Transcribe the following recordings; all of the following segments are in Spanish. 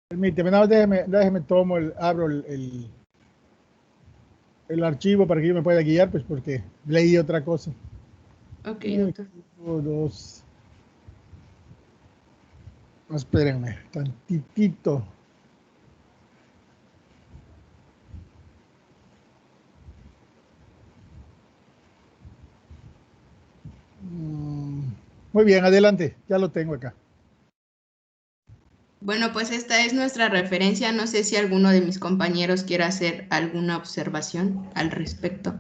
Permíteme, nada más déjeme tomo abro el archivo para que yo me pueda guiar, pues porque leí otra cosa. Ok, doctor. Equipo 2. Espérenme, tantitito. Muy bien, adelante, ya lo tengo acá. Bueno, pues esta es nuestra referencia. No sé si alguno de mis compañeros quiere hacer alguna observación al respecto.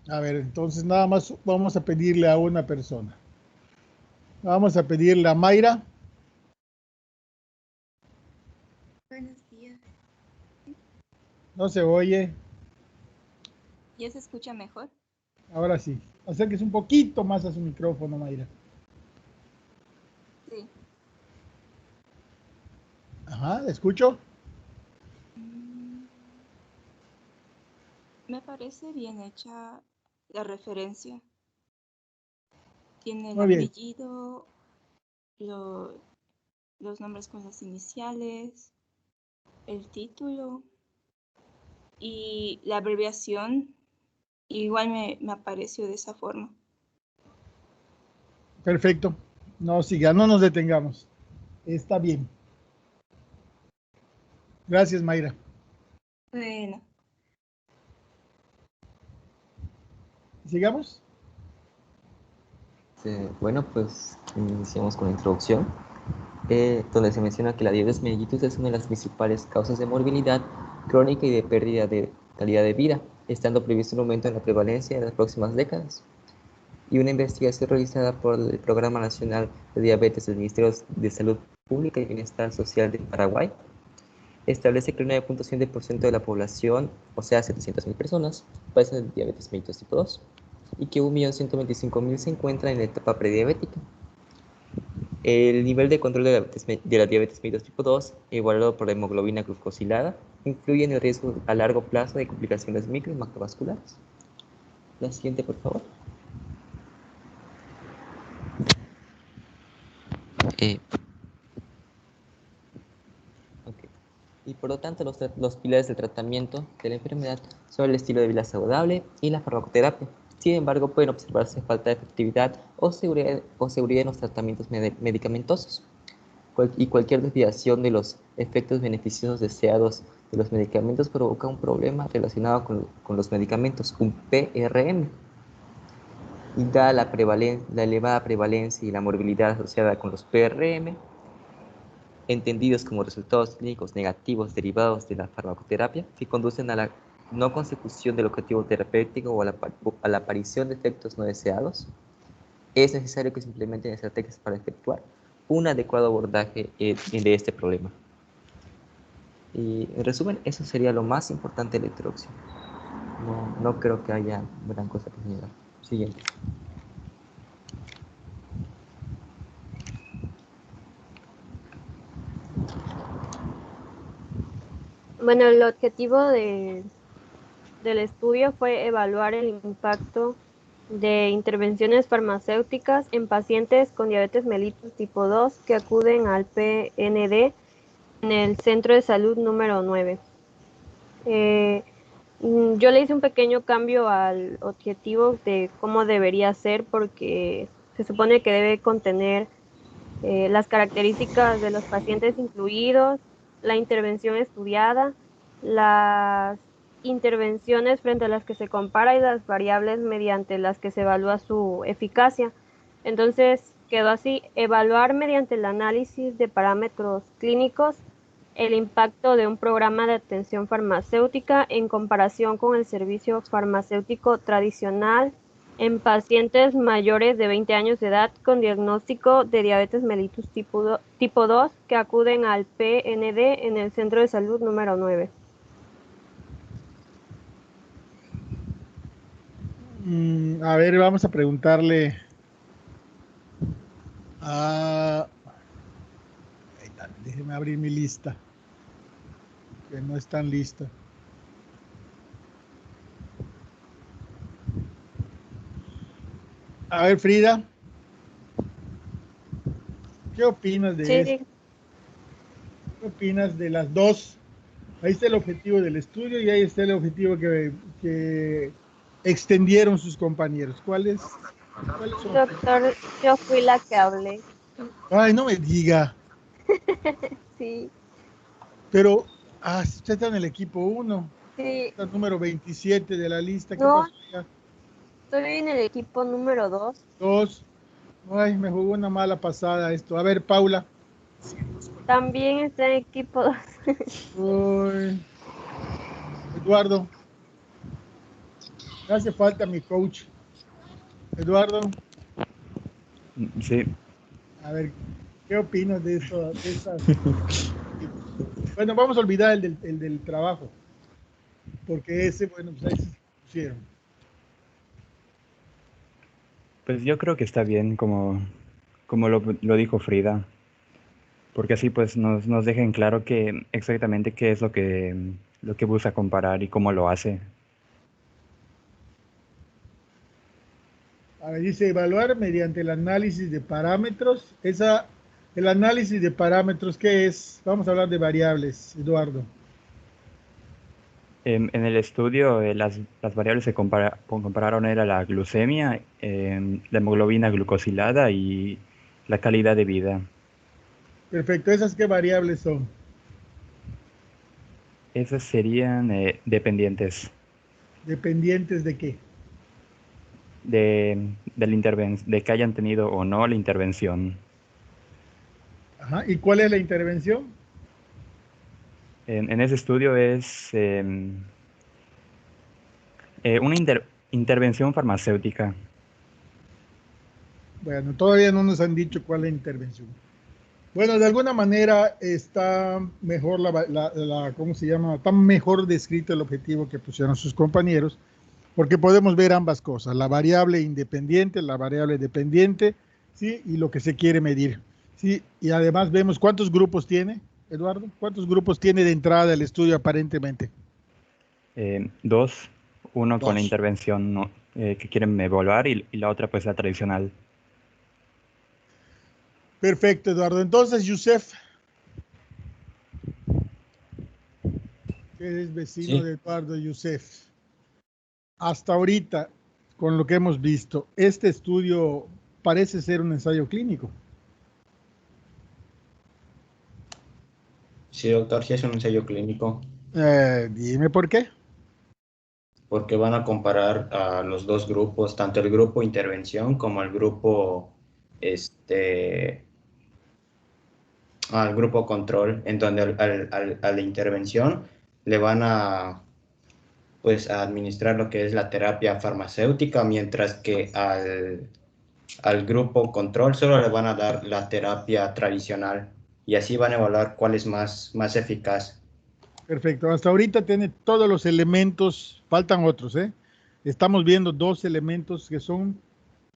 A ver, entonces nada más vamos a pedirle a una persona. Vamos a pedirle a Mayra. Buenos días. No se oye. ¿Ya se escucha mejor? Ahora sí. Acérquese un poquito más a su micrófono, Mayra. Sí. Ajá, ¿le escucho? Mm, Me parece bien hecha la referencia. Tiene el Muy bien. apellido, lo- los nombres con las iniciales, el título y la abreviación. Igual me apareció de esa forma. Perfecto. No siga, no nos detengamos. Está bien. Gracias, Mayra. Bueno, ¿Sigamos? Bueno, pues iniciamos con la introducción, donde se menciona que la diabetes mellitus es una de las principales causas de morbilidad crónica y de pérdida de calidad de vida, estando previsto un aumento en la prevalencia en las próximas décadas. Y una investigación realizada por el Programa Nacional de Diabetes del Ministerio de Salud Pública y Bienestar Social de Paraguay establece que el 9.7% de la población, o sea, 700.000 personas, padecen de diabetes mellitus tipo 2 y que 1.125.000 se encuentran en la etapa prediabética. El nivel de control de la diabetes mellitus tipo 2, evaluado por la hemoglobina glucosilada, influye en el riesgo a largo plazo de complicaciones micro y macrovasculares. La siguiente, por favor. Okay. Y por lo tanto, los pilares del tratamiento de la enfermedad son el estilo de vida saludable y la farmacoterapia. Sin embargo, pueden observarse falta de efectividad o seguridad en los tratamientos medicamentosos. Y cualquier desviación de los efectos beneficiosos deseados de los medicamentos provoca un problema relacionado con los medicamentos, un PRM. Y dada la elevada prevalencia y la morbilidad asociada con los PRM, entendidos como resultados clínicos negativos derivados de la farmacoterapia, que conducen a la no consecución del objetivo terapéutico o a la aparición de efectos no deseados, es necesario que se implementen estrategias para efectuar un adecuado abordaje de este problema. Y en resumen, eso sería lo más importante de la introducción. No creo que haya gran cosa que señalar. Siguiente. Bueno, el objetivo del estudio fue evaluar el impacto de intervenciones farmacéuticas en pacientes con diabetes mellitus tipo 2 que acuden al PND en el Centro de Salud número 9. Yo le hice un pequeño cambio al objetivo de cómo debería ser porque se supone que debe contener las características de los pacientes incluidos, la intervención estudiada, las intervenciones frente a las que se compara y las variables mediante las que se evalúa su eficacia. Entonces quedó así: evaluar mediante el análisis de parámetros clínicos el impacto de un programa de atención farmacéutica en comparación con el servicio farmacéutico tradicional en pacientes mayores de 20 años de edad con diagnóstico de diabetes mellitus tipo 2 que acuden al PND en el Centro de Salud número 9. A ver, vamos a preguntarle a... Déjeme abrir mi lista, que no es tan lista. A ver, Frida. ¿Qué opinas de esto? Sí, ¿Qué opinas de las dos? Ahí está el objetivo del estudio y ahí está el objetivo que extendieron sus compañeros. ¿Cuáles son? doctor, yo fui la que hablé. Ay, no me diga. Sí, Pero, usted está en el equipo 1. sí. Está el número 27 de la lista. ¿Qué No, pasó ya? estoy en el equipo número 2. 2. Ay, me jugó una mala pasada esto. A ver, Paula. También está en equipo 2. Uy, Eduardo. Me hace falta mi coach. Eduardo, Sí, a ver, ¿qué opinas de eso? Bueno, vamos a olvidar el del trabajo, porque ese, bueno, pues ahí se pusieron. pues yo creo que está bien como lo dijo Frida, porque así pues nos deja en claro que exactamente qué es lo que busca comparar y cómo lo hace. A ver, dice evaluar mediante el análisis de parámetros. El análisis de parámetros, ¿qué es? Vamos a hablar de variables, Eduardo. En el estudio, las variables que compararon era la glucemia, la hemoglobina glucosilada y la calidad de vida. Perfecto, ¿esas qué variables son? Esas serían dependientes ¿Dependientes de qué? de que hayan tenido o no la intervención. Ajá, ¿y cuál es la intervención? En ese estudio es una intervención farmacéutica. Bueno, todavía no nos han dicho cuál es la intervención. Bueno, de alguna manera está mejor ¿cómo se llama? Está mejor descrito el objetivo que pusieron sus compañeros, porque podemos ver ambas cosas, la variable independiente, la variable dependiente, ¿sí? Y lo que se quiere medir, ¿sí? Y además vemos cuántos grupos tiene, Eduardo, cuántos grupos tiene de entrada el estudio aparentemente. Dos, uno con la Dos. intervención que quieren evaluar y la otra pues la tradicional. Perfecto, Eduardo. Entonces, Yusef, que es vecino Sí, de Eduardo, Yusef, hasta ahorita, con lo que hemos visto, este estudio parece ser un ensayo clínico. sí, doctor, sí es un ensayo clínico, Dime por qué. porque van a comparar a los dos grupos, tanto el grupo intervención como el grupo, este, al grupo control, en donde a la intervención le van a, pues, a administrar lo que es la terapia farmacéutica, mientras que al grupo control solo le van a dar la terapia tradicional y así van a evaluar cuál es más eficaz. Perfecto. Hasta ahorita tiene todos los elementos, faltan otros, ¿eh? Estamos viendo dos elementos que son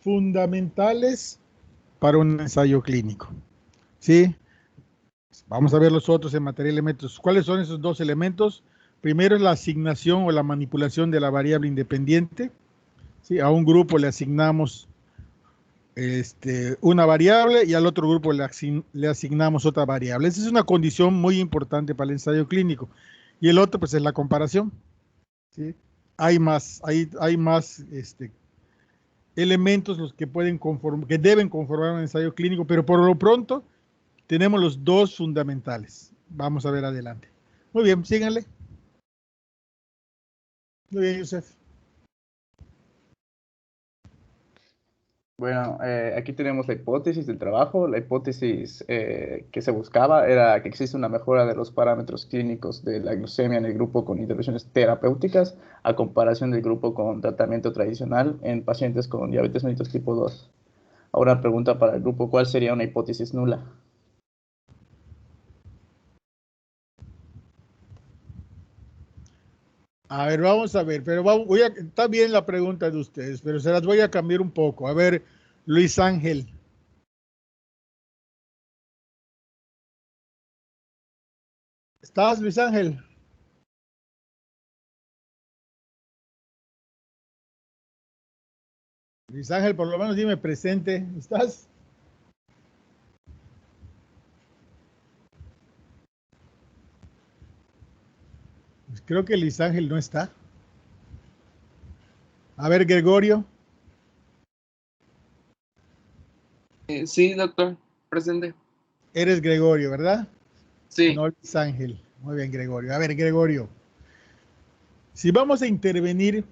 fundamentales para un ensayo clínico. ¿Sí? Vamos a ver los otros en materia de elementos. ¿Cuáles son esos dos elementos? Primero es la asignación o la manipulación de la variable independiente. ¿Sí? A un grupo le asignamos una variable y al otro grupo le asignamos otra variable. Esa es una condición muy importante para el ensayo clínico. Y el otro, pues, es la comparación. ¿Sí? Hay más elementos los que que deben conformar un ensayo clínico, pero por lo pronto tenemos los dos fundamentales. Vamos a ver adelante. Muy bien, síganle. Muy bien, Yusef. Bueno, aquí tenemos la hipótesis del trabajo. La hipótesis que se buscaba era que existe una mejora de los parámetros clínicos de la glucemia en el grupo con intervenciones terapéuticas a comparación del grupo con tratamiento tradicional en pacientes con diabetes mellitus tipo 2. Ahora pregunta para el grupo, ¿cuál sería una hipótesis nula? A ver, vamos a ver, pero está bien la pregunta de ustedes, pero se las voy a cambiar un poco. A ver, Luis Ángel. ¿Estás, Luis Ángel? Luis Ángel, por lo menos dime presente. ¿Estás? Creo que Luis Ángel no está. A ver, Gregorio. Sí, doctor, presente. Eres Gregorio, ¿verdad? Sí. No Luis Ángel. Muy bien, Gregorio. A ver, Gregorio. Si vamos a intervenir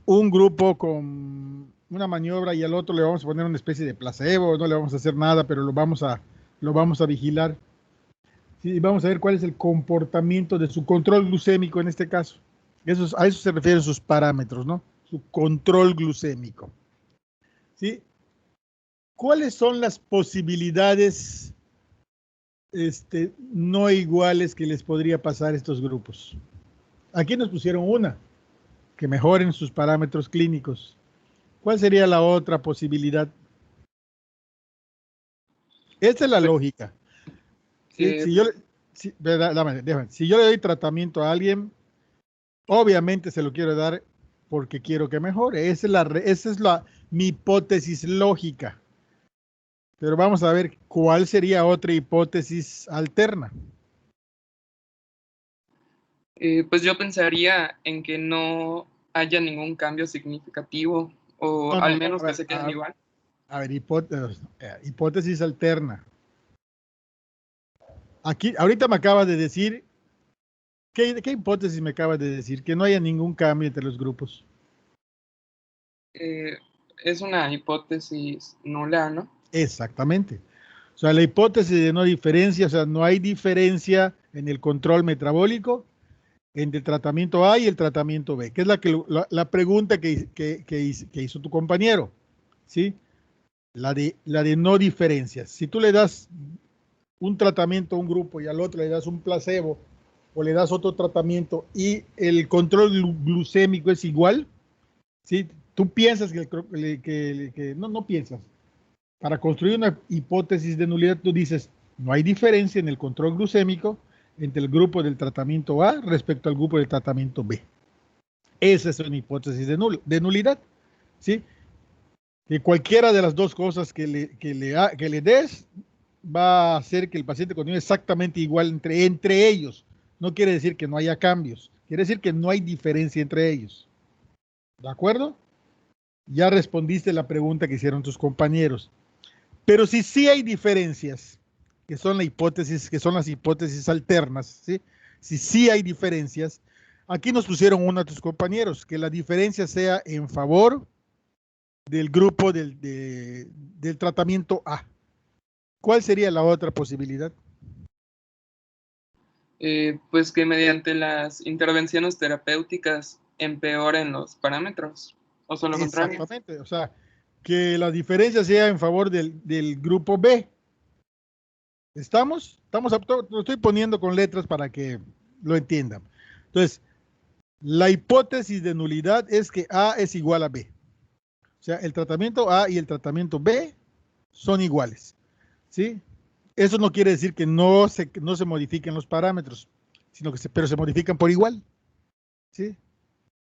un grupo con una maniobra y al otro le vamos a poner una especie de placebo, no le vamos a hacer nada, pero lo vamos a vigilar. Sí, vamos a ver cuál es el comportamiento de su control glucémico en este caso. A eso se refieren sus parámetros, ¿no? Su control glucémico. ¿Sí? ¿Cuáles son las posibilidades no iguales que les podría pasar a estos grupos? Aquí nos pusieron una, que mejoren sus parámetros clínicos. ¿Cuál sería la otra posibilidad? Esta es la lógica. ¿Sí? Si yo le doy tratamiento a alguien, obviamente se lo quiero dar porque quiero que mejore. Esa es mi hipótesis lógica. Pero vamos a ver cuál sería otra hipótesis alterna. Pues yo pensaría en que no haya ningún cambio significativo o al menos que se queden igual. A ver, hipótesis alterna. Aquí, ahorita me acabas de decir, ¿qué hipótesis me acabas de decir? Que no haya ningún cambio entre los grupos. Es una hipótesis nula, ¿no? Exactamente. O sea, la hipótesis de no diferencia, o sea, no hay diferencia en el control metabólico entre el tratamiento A y el tratamiento B, que es la pregunta que hizo tu compañero, ¿sí? La de no diferencias. Si tú le das un tratamiento a un grupo y al otro le das un placebo o le das otro tratamiento y el control glucémico es igual, ¿sí? Tú piensas no piensas. Para construir una hipótesis de nulidad, tú dices, no hay diferencia en el control glucémico entre el grupo del tratamiento A respecto al grupo del tratamiento B. Esa es una hipótesis de nulidad, ¿sí? Que cualquiera de las dos cosas que le des va a hacer que el paciente continúe exactamente igual entre ellos. No quiere decir que no haya cambios, quiere decir que no hay diferencia entre ellos. ¿De acuerdo? Ya respondiste la pregunta que hicieron tus compañeros. Pero si sí hay diferencias, que son las hipótesis alternas, ¿sí? Si sí hay diferencias, aquí nos pusieron uno de tus compañeros, que la diferencia sea en favor del grupo del tratamiento A. ¿Cuál sería la otra posibilidad? Pues que mediante las intervenciones terapéuticas empeoren los parámetros, o son lo contrario. Exactamente, o sea, que la diferencia sea en favor del grupo B. ¿Estamos? Lo estoy poniendo con letras para que lo entiendan. Entonces, la hipótesis de nulidad es que A es igual a B. O sea, el tratamiento A y el tratamiento B son iguales. ¿Sí? Eso no quiere decir que no se modifiquen los parámetros, pero se modifican por igual. ¿Sí?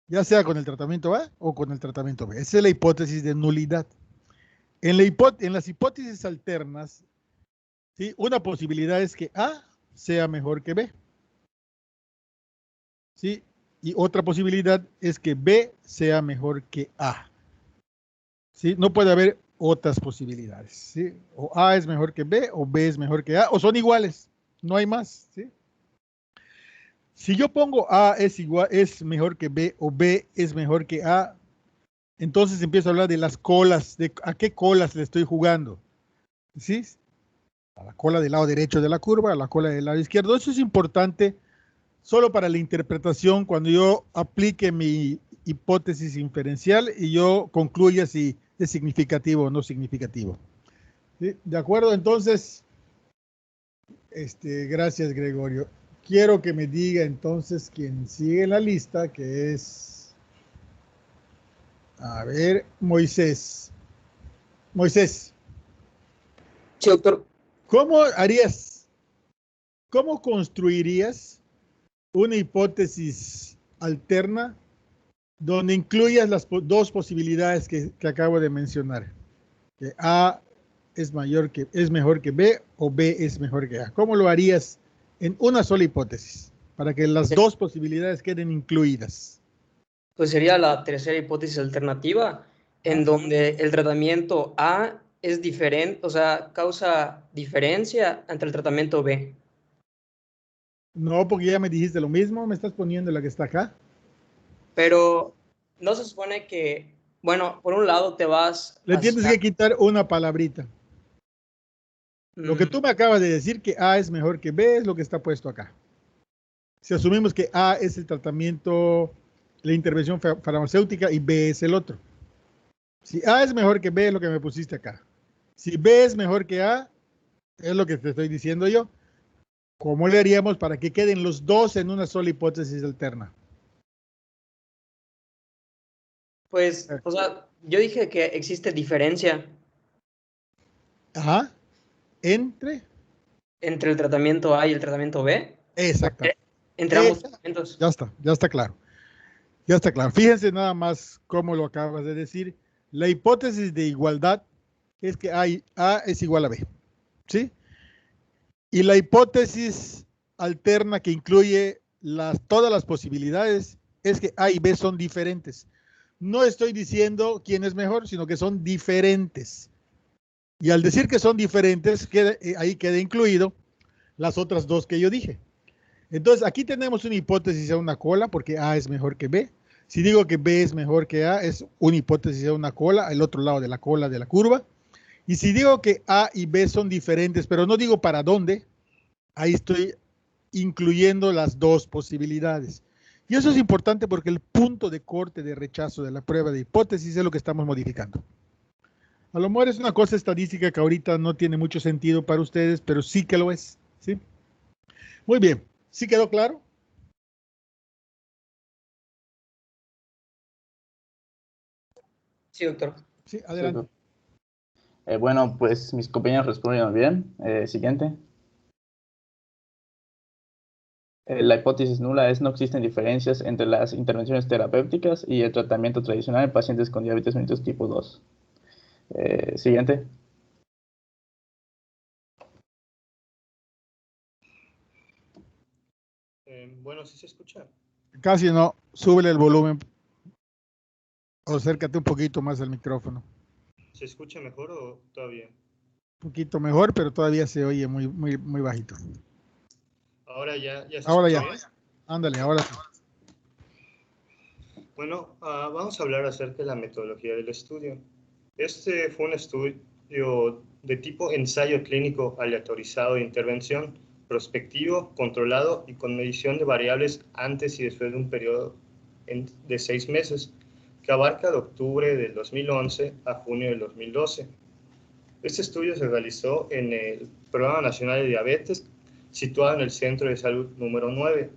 Ya sea con el tratamiento A o con el tratamiento B. Esa es la hipótesis de nulidad. En las hipótesis alternas, ¿sí? Una posibilidad es que A sea mejor que B. ¿Sí? Y otra posibilidad es que B sea mejor que A. ¿Sí? No puede haber otras posibilidades. ¿Sí? O A es mejor que B, o B es mejor que A, o son iguales. No hay más. ¿Sí? Si yo pongo A es mejor que B o B es mejor que A, entonces empiezo a hablar de las colas, de a qué colas le estoy jugando. ¿Sí? A la cola del lado derecho de la curva, a la cola del lado izquierdo. Eso es importante solo para la interpretación cuando yo aplique mi hipótesis inferencial y yo concluya si es significativo o no significativo. ¿Sí? ¿De acuerdo? Entonces, gracias, Gregorio. Quiero que me diga entonces quién sigue en la lista, que es, a ver, Moisés. Moisés. Sí, doctor. ¿Cómo construirías una hipótesis alterna donde incluyas las dos posibilidades que acabo de mencionar? Que A es mejor que B o B es mejor que A. ¿Cómo lo harías en una sola hipótesis? para que las dos posibilidades queden incluidas? Pues sería la tercera hipótesis alternativa, en donde el tratamiento A es diferente, o sea, causa diferencia entre el tratamiento B. No, porque ya me dijiste lo mismo, me estás poniendo la que está acá. Pero no se supone que, bueno, por un lado te vas Le tienes que quitar una palabrita. Lo que tú me acabas de decir, que A es mejor que B, es lo que está puesto acá. Si asumimos que A es el tratamiento, la intervención farmacéutica y B es el otro. Si A es mejor que B, es lo que me pusiste acá. Si B es mejor que A, es lo que te estoy diciendo yo. ¿Cómo le haríamos para que queden los dos en una sola hipótesis alterna? Pues, o sea, yo dije que existe diferencia. Ajá. ¿Entre el tratamiento A y el tratamiento B. Exacto. Entre ambos tratamientos. Ya está claro. Ya está claro. Fíjense nada más cómo lo acabas de decir. La hipótesis de igualdad es que A es igual a B. ¿Sí? Y la hipótesis alterna que incluye todas las posibilidades es que A y B son diferentes. No estoy diciendo quién es mejor, sino que son diferentes. Y al decir que son diferentes, ahí queda incluido las otras dos que yo dije. Entonces, aquí tenemos una hipótesis a una cola, porque A es mejor que B. Si digo que B es mejor que A, es una hipótesis a una cola, al otro lado de la cola de la curva. Y si digo que A y B son diferentes, pero no digo para dónde, ahí estoy incluyendo las dos posibilidades. Y eso es importante porque el punto de corte de rechazo de la prueba de hipótesis es lo que estamos modificando. A lo mejor es una cosa estadística que ahorita no tiene mucho sentido para ustedes, pero sí que lo es. ¿Sí? Muy bien. ¿Sí quedó claro? Sí, doctor. Sí, adelante. Bueno, pues mis compañeros respondieron bien. Siguiente. La hipótesis nula es: no existen diferencias entre las intervenciones terapéuticas y el tratamiento tradicional en pacientes con diabetes mellitus tipo 2. Siguiente. Bueno, ¿sí se escucha? Casi no. Súbele el volumen. O acércate un poquito más al micrófono. ¿Se escucha mejor o todavía? Un poquito mejor, pero todavía se oye muy, muy, muy bajito. Ahora ya se Ahora escucha ya. bien. Ándale, ahora sí. Bueno, vamos a hablar acerca de la metodología del estudio. Este fue un estudio de tipo ensayo clínico aleatorizado de intervención, prospectivo, controlado y con medición de variables antes y después de un periodo de 6 meses, que abarca de octubre del 2011 a junio del 2012. Este estudio se realizó en el Programa Nacional de Diabetes, situado en el Centro de Salud número 9.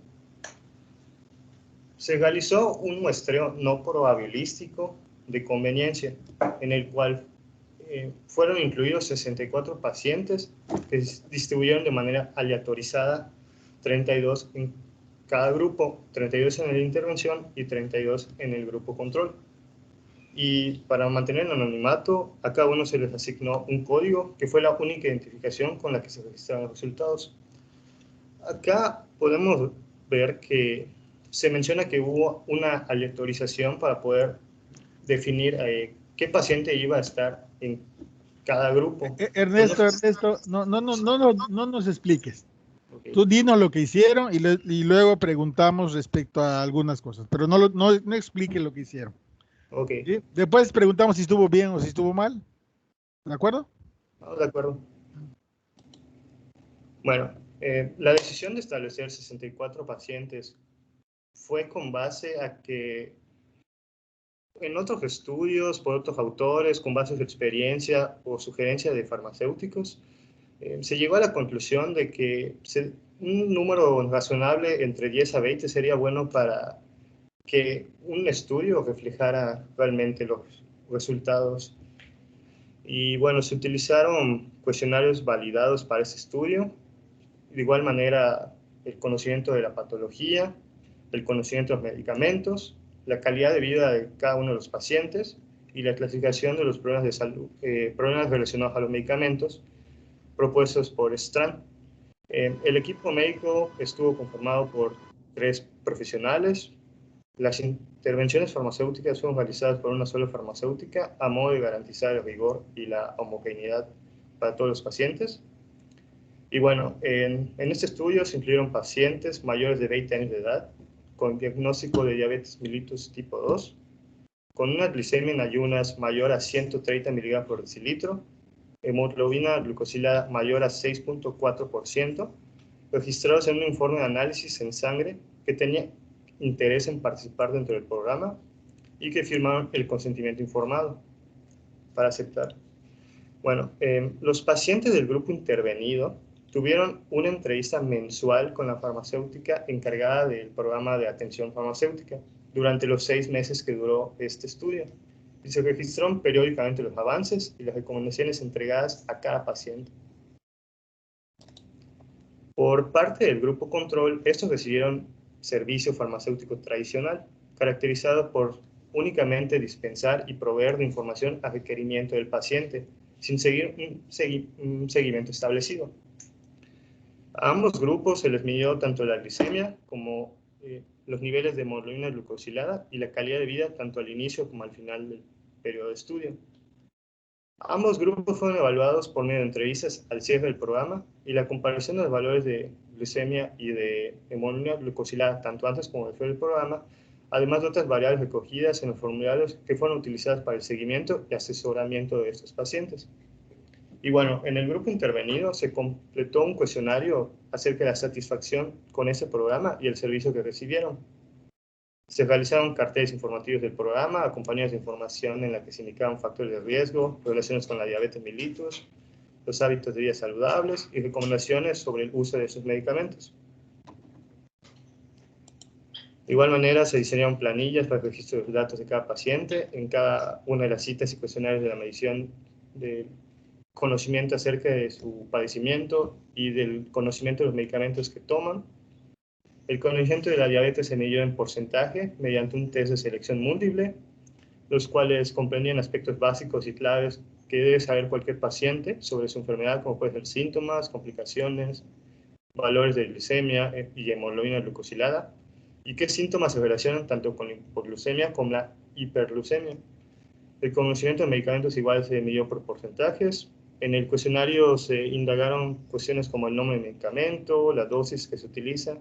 Se realizó un muestreo no probabilístico de conveniencia, en el cual fueron incluidos 64 pacientes que se distribuyeron de manera aleatorizada, 32 en cada grupo, 32 en la intervención y 32 en el grupo control. Y para mantener el anonimato, a cada uno se les asignó un código que fue la única identificación con la que se registraron los resultados. Acá podemos ver que se menciona que hubo una aleatorización para poder definir qué paciente iba a estar en cada grupo. Ernesto, no nos expliques. Okay. Tú dinos lo que hicieron y luego preguntamos respecto a algunas cosas, pero no expliques lo que hicieron. Okay. ¿Sí? Después preguntamos si estuvo bien o si estuvo mal. ¿De acuerdo? De acuerdo. Bueno, la decisión de establecer 64 pacientes fue con base a que en otros estudios, por otros autores, con base en su experiencia o sugerencia de farmacéuticos, se llegó a la conclusión de que un número razonable entre 10 a 20 sería bueno para que un estudio reflejara realmente los resultados. Y bueno, se utilizaron cuestionarios validados para ese estudio. De igual manera, el conocimiento de la patología, el conocimiento de los medicamentos, la calidad de vida de cada uno de los pacientes y la clasificación de los problemas de salud, problemas relacionados a los medicamentos propuestos por Strand. El equipo médico estuvo conformado por 3 profesionales. Las intervenciones farmacéuticas fueron realizadas por una sola farmacéutica a modo de garantizar el rigor y la homogeneidad para todos los pacientes. Y bueno, en este estudio se incluyeron pacientes mayores de 20 años de edad con diagnóstico de diabetes mellitus tipo 2, con una glicemia en ayunas mayor a 130 miligramos por decilitro, hemoglobina glucosilada mayor a 6.4%, registrados en un informe de análisis en sangre que tenía interés en participar dentro del programa y que firmaron el consentimiento informado para aceptar. Bueno, los pacientes del grupo intervenido tuvieron una entrevista mensual con la farmacéutica encargada del programa de atención farmacéutica durante los 6 meses que duró este estudio. Y se registraron periódicamente los avances y las recomendaciones entregadas a cada paciente. Por parte del grupo control, estos recibieron servicio farmacéutico tradicional, caracterizado por únicamente dispensar y proveer de información a requerimiento del paciente, sin seguir un seguimiento establecido. A ambos grupos se les midió tanto la glicemia como los niveles de hemoglobina glucosilada y la calidad de vida tanto al inicio como al final del periodo de estudio. Ambos grupos fueron evaluados por medio de entrevistas al cierre del programa y la comparación de los valores de glicemia y de hemoglobina glucosilada tanto antes como después del programa, además de otras variables recogidas en los formularios que fueron utilizadas para el seguimiento y asesoramiento de estos pacientes. Y bueno, en el grupo intervenido se completó un cuestionario acerca de la satisfacción con ese programa y el servicio que recibieron. Se realizaron carteles informativos del programa, acompañados de información en la que se indicaban factores de riesgo, relaciones con la diabetes mellitus, los hábitos de vida saludables y recomendaciones sobre el uso de esos medicamentos. De igual manera, se diseñaron planillas para el registro de los datos de cada paciente en cada una de las citas y cuestionarios de la medición de conocimiento acerca de su padecimiento y del conocimiento de los medicamentos que toman. El conocimiento de la diabetes se midió en porcentaje mediante un test de selección múltiple, los cuales comprendían aspectos básicos y claves que debe saber cualquier paciente sobre su enfermedad, como pueden ser síntomas, complicaciones, valores de glicemia y hemoglobina glucosilada, y qué síntomas se relacionan tanto con la hipoglucemia como la hiperglucemia. El conocimiento de medicamentos igual se midió por porcentajes. En el cuestionario se indagaron cuestiones como el nombre del medicamento, la dosis que se utiliza,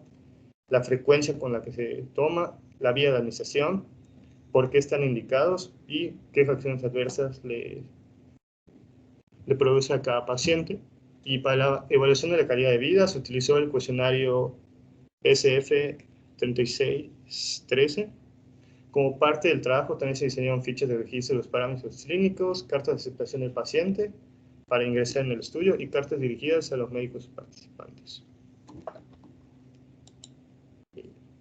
la frecuencia con la que se toma, la vía de administración, por qué están indicados y qué reacciones adversas le produce a cada paciente. Y para la evaluación de la calidad de vida se utilizó el cuestionario SF3613. Como parte del trabajo también se diseñaron fichas de registro de los parámetros clínicos, cartas de aceptación del paciente para ingresar en el estudio y cartas dirigidas a los médicos participantes.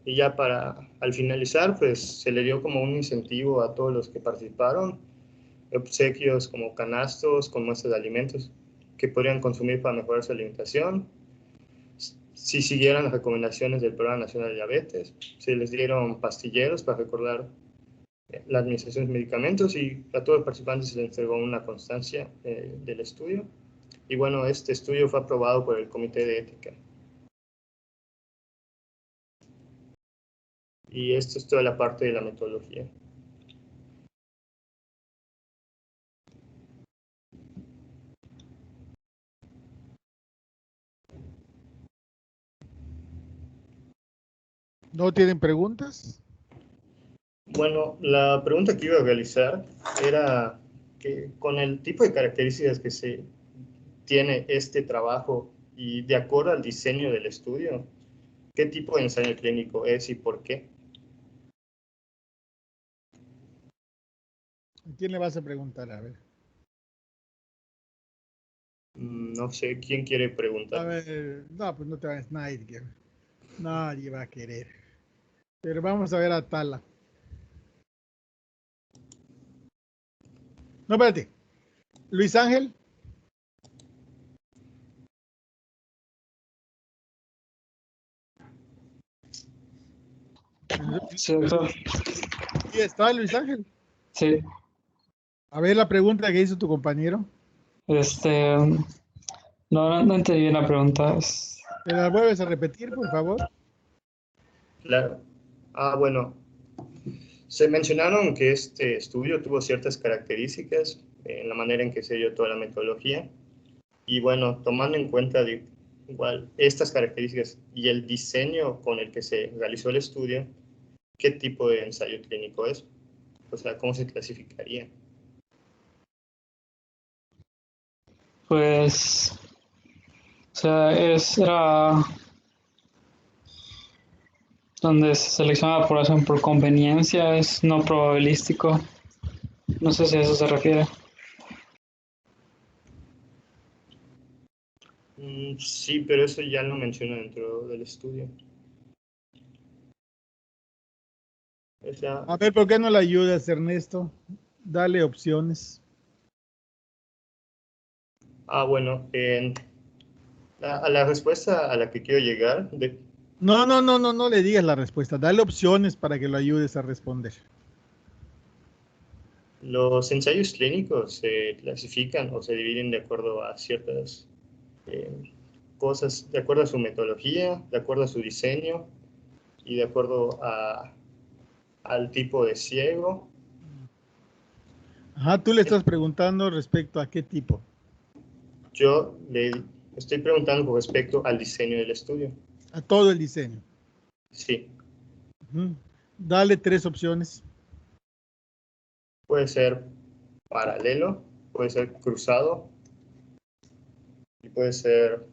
Y ya al finalizar, pues se le dio como un incentivo a todos los que participaron, obsequios como canastos con muestras de alimentos que podrían consumir para mejorar su alimentación. Si siguieran las recomendaciones del Programa Nacional de Diabetes, se les dieron pastilleros para recordar la administración de medicamentos y a todos los participantes se les entregó una constancia del estudio. Y bueno, este estudio fue aprobado por el Comité de Ética. Y esto es toda la parte de la metodología. ¿No tienen preguntas? Bueno, la pregunta que iba a realizar era que con el tipo de características que se tiene este trabajo y de acuerdo al diseño del estudio, ¿qué tipo de ensayo clínico es y por qué? ¿A quién le vas a preguntar? A ver. No sé, ¿quién quiere preguntar? A ver, no, pues no te vas, nadie va a querer. Pero vamos a ver a Tala. No, espérate. Luis Ángel. Sí, doctor. ¿Sí está Luis Ángel? Sí. A ver la pregunta que hizo tu compañero. No entendí bien la pregunta. ¿Me la vuelves a repetir, por favor? Claro. Bueno, se mencionaron que este estudio tuvo ciertas características en la manera en que se dio toda la metodología. Y bueno, tomando en cuenta igual estas características y el diseño con el que se realizó el estudio, ¿qué tipo de ensayo clínico es? O sea, ¿cómo se clasificaría? Pues, o sea, era donde se selecciona la población por conveniencia, es no probabilístico. No sé si a eso se refiere. Sí, pero eso ya lo menciono dentro del estudio. O sea, A ver, ¿por qué no le ayudas, Ernesto? Dale opciones. bueno, a la respuesta a la que quiero llegar, No le digas la respuesta. Dale opciones para que lo ayudes a responder. los ensayos clínicos se clasifican o se dividen de acuerdo a ciertas cosas, de acuerdo a su metodología, de acuerdo a su diseño y de acuerdo al tipo de ciego. Ajá, tú le estás preguntando respecto a qué tipo. Yo le estoy preguntando con respecto al diseño del estudio. A todo el diseño. Sí. Dale 3 opciones. Puede ser paralelo, puede ser cruzado y puede ser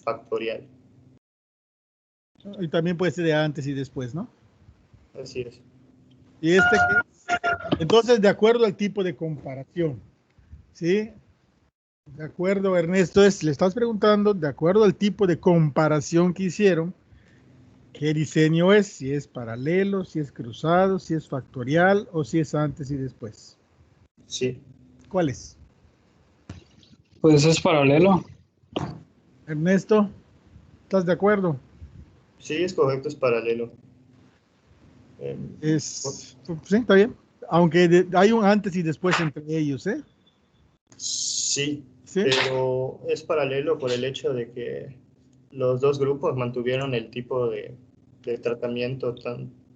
factorial. Y también puede ser de antes y después, ¿no? Así es. ¿Y este qué? Entonces, de acuerdo al tipo de comparación, ¿sí? De acuerdo, Ernesto, le estás preguntando, de acuerdo al tipo de comparación que hicieron, ¿qué diseño es? Si es paralelo, si es cruzado, si es factorial o si es antes y después. Sí. ¿Cuál es? Pues es paralelo. Ernesto, ¿estás de acuerdo? Sí, es correcto, es paralelo. Sí, está bien. Aunque hay un antes y después entre ellos, ¿eh? Sí, ¿Sí? pero es paralelo por el hecho de que los dos grupos mantuvieron el tipo de tratamiento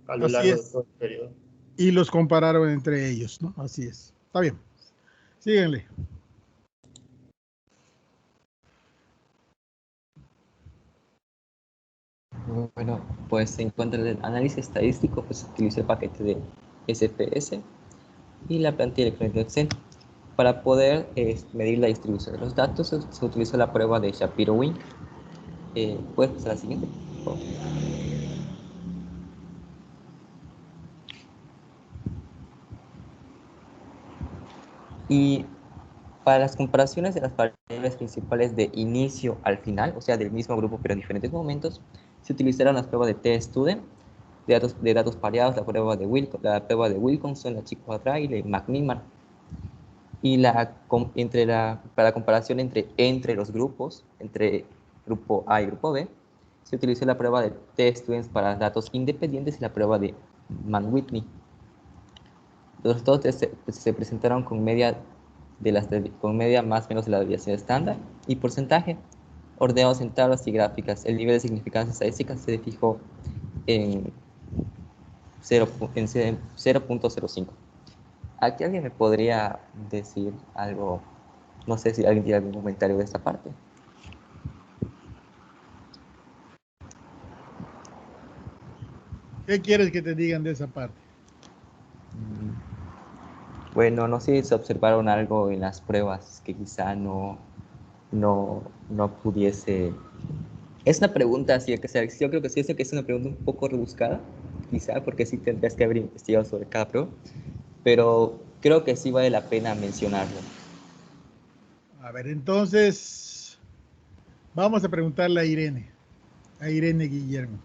a lo Así largo de es. todo el periodo. Y los compararon entre ellos, ¿no? Así es. Está bien. Síguenle. Bueno, pues en cuanto al análisis estadístico, pues se utiliza el paquete de SPS y la plantilla electrónica de Excel. Para poder medir la distribución de los datos, se utiliza la prueba de Shapiro-Wink. ¿Puedes pasar a la siguiente, por favor? Y para las comparaciones de las variables principales de inicio al final, o sea, del mismo grupo pero en diferentes momentos, se utilizarán las pruebas de t-student, de datos pareados, la prueba de Wilkinson, la Chi-Quadrat y la McNeman. Y para la comparación entre los grupos, entre grupo A y grupo B, se utilizó la prueba de t-students para datos independientes y la prueba de Mann-Whitney. Los resultados se presentaron con media más o menos de la desviación estándar y porcentaje, ordenados en tablas y gráficas. El nivel de significancia estadística se fijó en 0.05. ¿Aquí alguien me podría decir algo? No sé si alguien tiene algún comentario de esta parte. ¿Qué quieres que te digan de esa parte? Bueno, no sé si se observaron algo en las pruebas que quizá no pudiese. Es una pregunta, así que yo creo que sí, que es una pregunta un poco rebuscada, quizá, porque sí tendrías que haber investigado sobre cada prueba, pero creo que sí vale la pena mencionarlo. A ver, entonces, vamos a preguntarle a Irene Guillermo.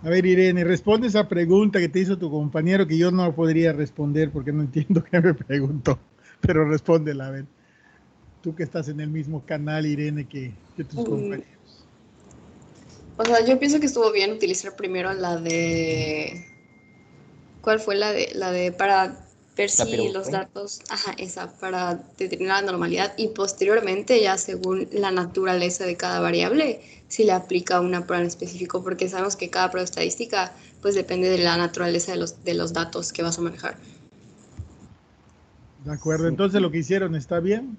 A ver, Irene, responde esa pregunta que te hizo tu compañero, que yo no podría responder porque no entiendo qué me preguntó, pero respóndela, a ver. Tú que estás en el mismo canal, Irene, que tus compañeros. O sea, yo pienso que estuvo bien utilizar primero la de... ¿Cuál fue la de para ver si los datos, para determinar la normalidad y posteriormente ya según la naturaleza de cada variable, si le aplica una prueba en específico, porque sabemos que cada prueba estadística pues depende de la naturaleza de los datos que vas a manejar. De acuerdo, entonces lo que hicieron está bien.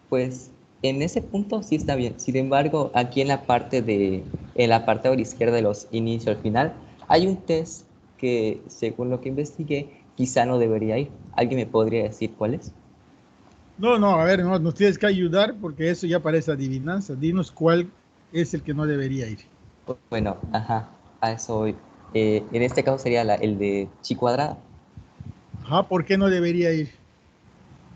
Pues en ese punto sí está bien. Sin embargo, aquí en la parte de la parte de la izquierda de los inicio al final, hay un test que, según lo que investigué, quizá no debería ir. ¿Alguien me podría decir cuál es? No, a ver, no, nos tienes que ayudar porque eso ya parece adivinanza. Dinos cuál es el que no debería ir. Bueno, a eso voy. En este caso sería el de chi cuadrada. ¿Por qué no debería ir?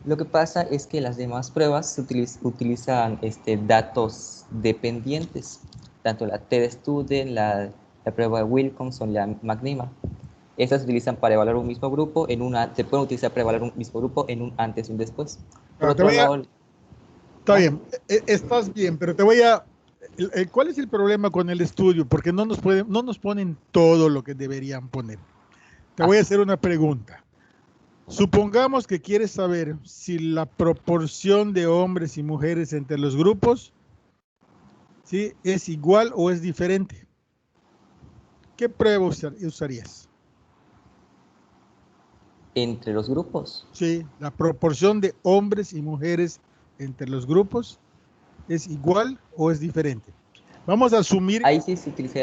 Lo que pasa es que las demás pruebas utilizan datos dependientes, tanto la TED-Student, la prueba de Wilcoxon, la McNeema. Estas se utilizan para evaluar un mismo grupo, se pueden utilizar para evaluar un mismo grupo en un antes y un después. Por otro lado, está bien, estás bien, pero te voy a... ¿Cuál es el problema con el estudio? Porque no nos ponen todo lo que deberían poner. Te voy a hacer una pregunta. Supongamos que quieres saber si la proporción de hombres y mujeres entre los grupos, ¿sí?, es igual o es diferente. ¿Qué prueba usarías? ¿Entre los grupos? Sí, la proporción de hombres y mujeres entre los grupos, ¿es igual o es diferente? Vamos a asumir... Ahí sí se utiliza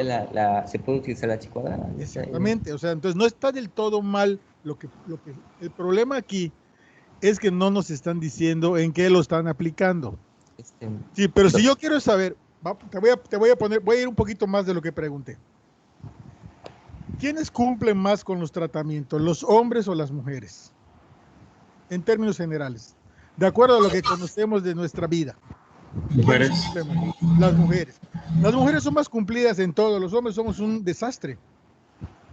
se puede utilizar la chi cuadrada. Exactamente, o sea, entonces no está del todo mal el problema aquí es que no nos están diciendo en qué lo están aplicando. Sí, pero si yo quiero saber, voy a ir un poquito más de lo que pregunté. ¿Quiénes cumplen más con los tratamientos, los hombres o las mujeres? En términos generales, de acuerdo a lo que conocemos de nuestra vida. Mujeres. Las mujeres. Las mujeres son más cumplidas en todo, los hombres somos un desastre,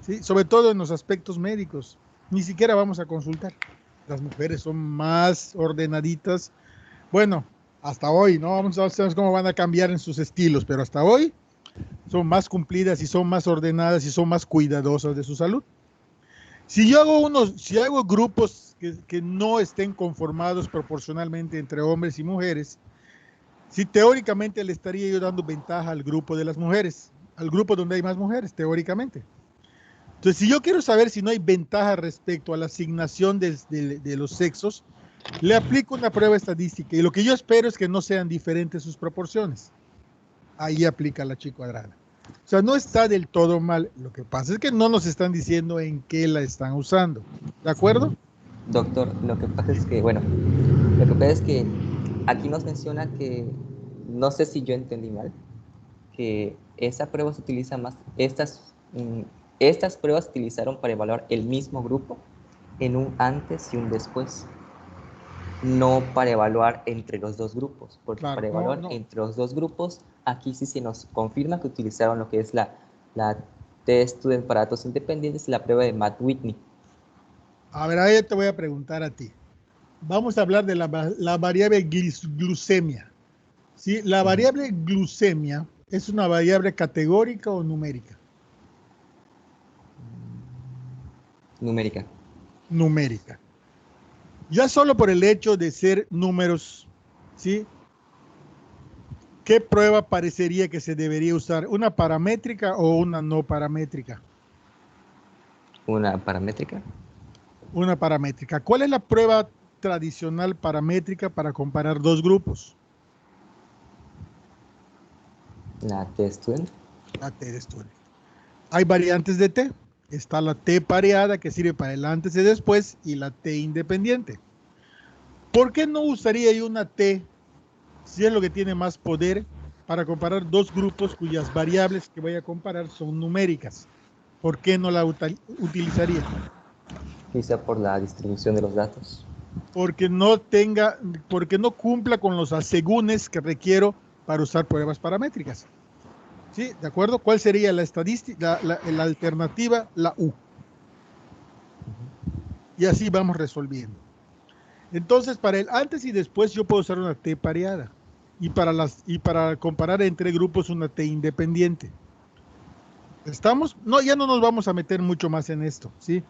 ¿sí? Sobre todo en los aspectos médicos. Ni siquiera vamos a consultar. Las mujeres son más ordenaditas. Bueno, hasta hoy, ¿no? Vamos a ver cómo van a cambiar en sus estilos, pero hasta hoy son más cumplidas y son más ordenadas y son más cuidadosas de su salud. Si yo hago grupos que no estén conformados proporcionalmente entre hombres y mujeres, sí, teóricamente le estaría yo dando ventaja al grupo de las mujeres, al grupo donde hay más mujeres, teóricamente. Entonces, si yo quiero saber si no hay ventaja respecto a la asignación de los sexos, le aplico una prueba estadística y lo que yo espero es que no sean diferentes sus proporciones. Ahí aplica la chi cuadrada. O sea, no está del todo mal. Lo que pasa es que no nos están diciendo en qué la están usando. ¿De acuerdo? Doctor, lo que pasa es que, aquí nos menciona que, no sé si yo entendí mal, que esa prueba se utiliza más, estas pruebas se utilizaron para evaluar el mismo grupo en un antes y un después, no para evaluar entre los dos grupos, porque claro, para evaluar entre los dos grupos, aquí sí se nos confirma que utilizaron lo que es la TED-Student para datos independientes y la prueba de Matt Whitney. A ver, ahí te voy a preguntar a ti. Vamos a hablar de la variable glucemia. ¿Sí? ¿La variable glucemia es una variable categórica o numérica? Numérica. Numérica. Ya solo por el hecho de ser números, ¿sí? ¿Qué prueba parecería que se debería usar? ¿Una paramétrica o una no paramétrica? Una paramétrica. Una paramétrica. ¿Cuál es la prueba tradicional paramétrica para comparar dos grupos? La T-Student. La T-Student. Hay variantes de T. Está la T pareada que sirve para el antes y después y la T independiente. ¿Por qué no usaría yo una T si es lo que tiene más poder para comparar dos grupos cuyas variables que voy a comparar son numéricas? ¿Por qué no la utilizaría? Quizá por la distribución de los datos. Porque no cumpla con los asegúnes que requiero para usar pruebas paramétricas. ¿Sí? ¿De acuerdo? ¿Cuál sería la estadística? La alternativa, la U. Y así vamos resolviendo. Entonces, para el antes y después yo puedo usar una T pareada. Y para comparar entre grupos una T independiente. ¿Estamos? No, ya no nos vamos a meter mucho más en esto, ¿sí?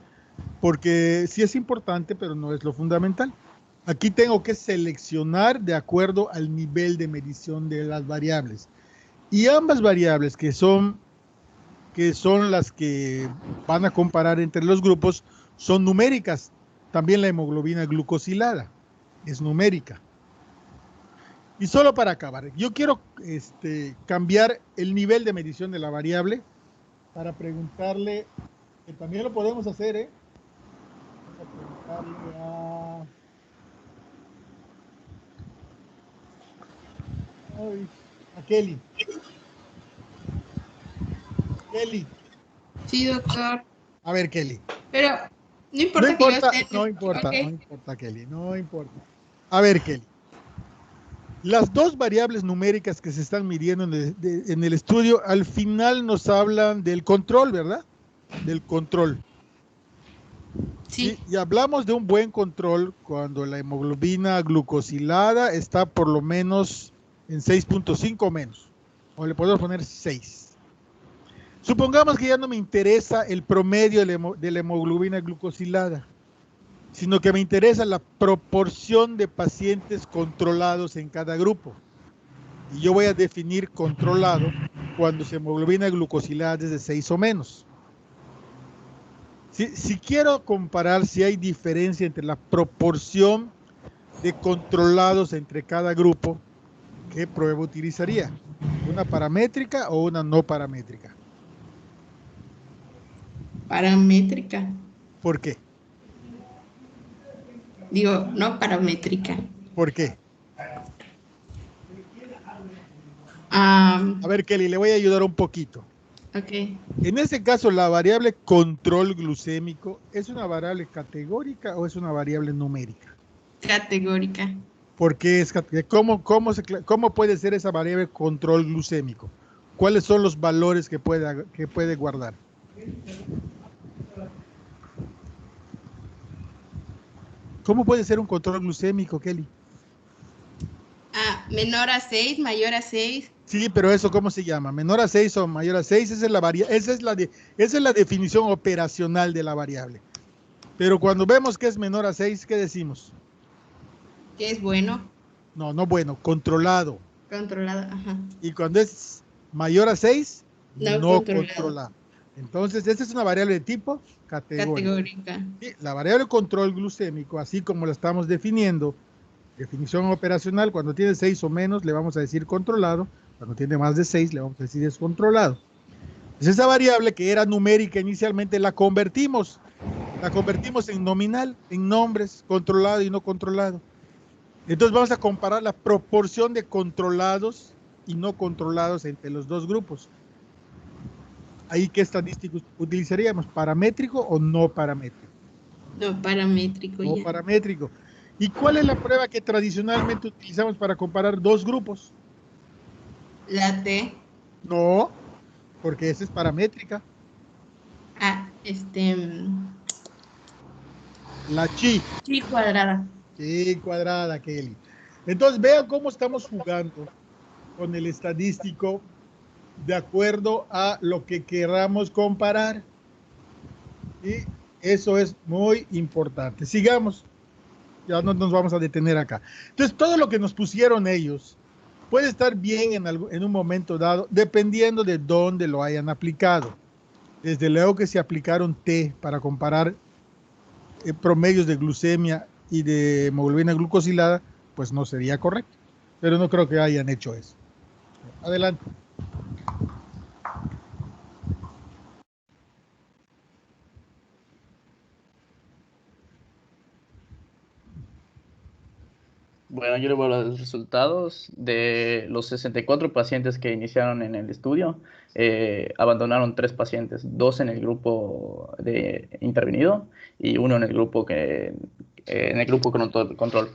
porque sí es importante, pero no es lo fundamental. Aquí tengo que seleccionar de acuerdo al nivel de medición de las variables. Y ambas variables que son las que van a comparar entre los grupos son numéricas. También la hemoglobina glucosilada es numérica. Y solo para acabar, yo quiero cambiar el nivel de medición de la variable para preguntarle, que también lo podemos hacer, Vamos a preguntarle a Kelly. Kelly. Sí, doctor. A ver, Kelly. Pero no importa, No importa, que yo esté... no importa, Okay. no importa, Kelly, no importa. A ver, Kelly. Las dos variables numéricas que se están midiendo en el estudio, al final nos hablan del control, ¿verdad? Del control. Sí. Y hablamos de un buen control cuando la hemoglobina glucosilada está por lo menos en 6.5 o menos. O le podemos poner 6. Supongamos que ya no me interesa el promedio de la hemoglobina glucosilada, sino que me interesa la proporción de pacientes controlados en cada grupo. Y yo voy a definir controlado cuando su hemoglobina glucosilada es de 6 o menos. Si quiero comparar si hay diferencia entre la proporción de controlados entre cada grupo, ¿qué prueba utilizaría? ¿Una paramétrica o una no paramétrica? Paramétrica. ¿Por qué? Digo, no paramétrica. ¿Por qué? A ver, Kelly, le voy a ayudar un poquito. Ok. En este caso, la variable control glucémico, ¿es una variable categórica o es una variable numérica? Categórica. ¿Por qué es categórica? ¿Cómo puede ser esa variable control glucémico? ¿Cuáles son los valores que puede guardar? ¿Cómo puede ser un control glucémico, Kelly? Menor a 6, mayor a 6. Sí, pero eso, ¿cómo se llama? Menor a 6 o mayor a 6, esa es la definición operacional de la variable. Pero cuando vemos que es menor a 6, ¿qué decimos? Que es bueno. No, no bueno, controlado. Controlado, ajá. Y cuando es mayor a 6, no controlado. controlado. Entonces, esta es una variable de tipo categórica. Sí, la variable control glucémico, así como la estamos definiendo, definición operacional, cuando tiene 6 o menos, le vamos a decir controlado. Cuando tiene más de 6, le vamos a decir descontrolado. Entonces, esa variable que era numérica inicialmente, la convertimos en nominal, en nombres, controlado y no controlado. Entonces, vamos a comparar la proporción de controlados y no controlados entre los dos grupos. Ahí, ¿qué estadísticos utilizaríamos? ¿Paramétrico o no paramétrico? No, paramétrico. No paramétrico. ¿Y cuál es la prueba que tradicionalmente utilizamos para comparar dos grupos? La T. No, porque esa es paramétrica. La chi. Chi cuadrada. Chi cuadrada, Kelly. Entonces, vean cómo estamos jugando con el estadístico de acuerdo a lo que queramos comparar. Y eso es muy importante. Sigamos. Ya no nos vamos a detener acá. Entonces, todo lo que nos pusieron ellos puede estar bien en un momento dado, dependiendo de dónde lo hayan aplicado. Desde luego que si aplicaron T para comparar promedios de glucemia y de hemoglobina glucosilada, pues no sería correcto. Pero no creo que hayan hecho eso. Adelante. Bueno, yo le voy a los resultados de los 64 pacientes que iniciaron en el estudio. Abandonaron 3 pacientes, 2 en el grupo de intervenido y 1 en el grupo control.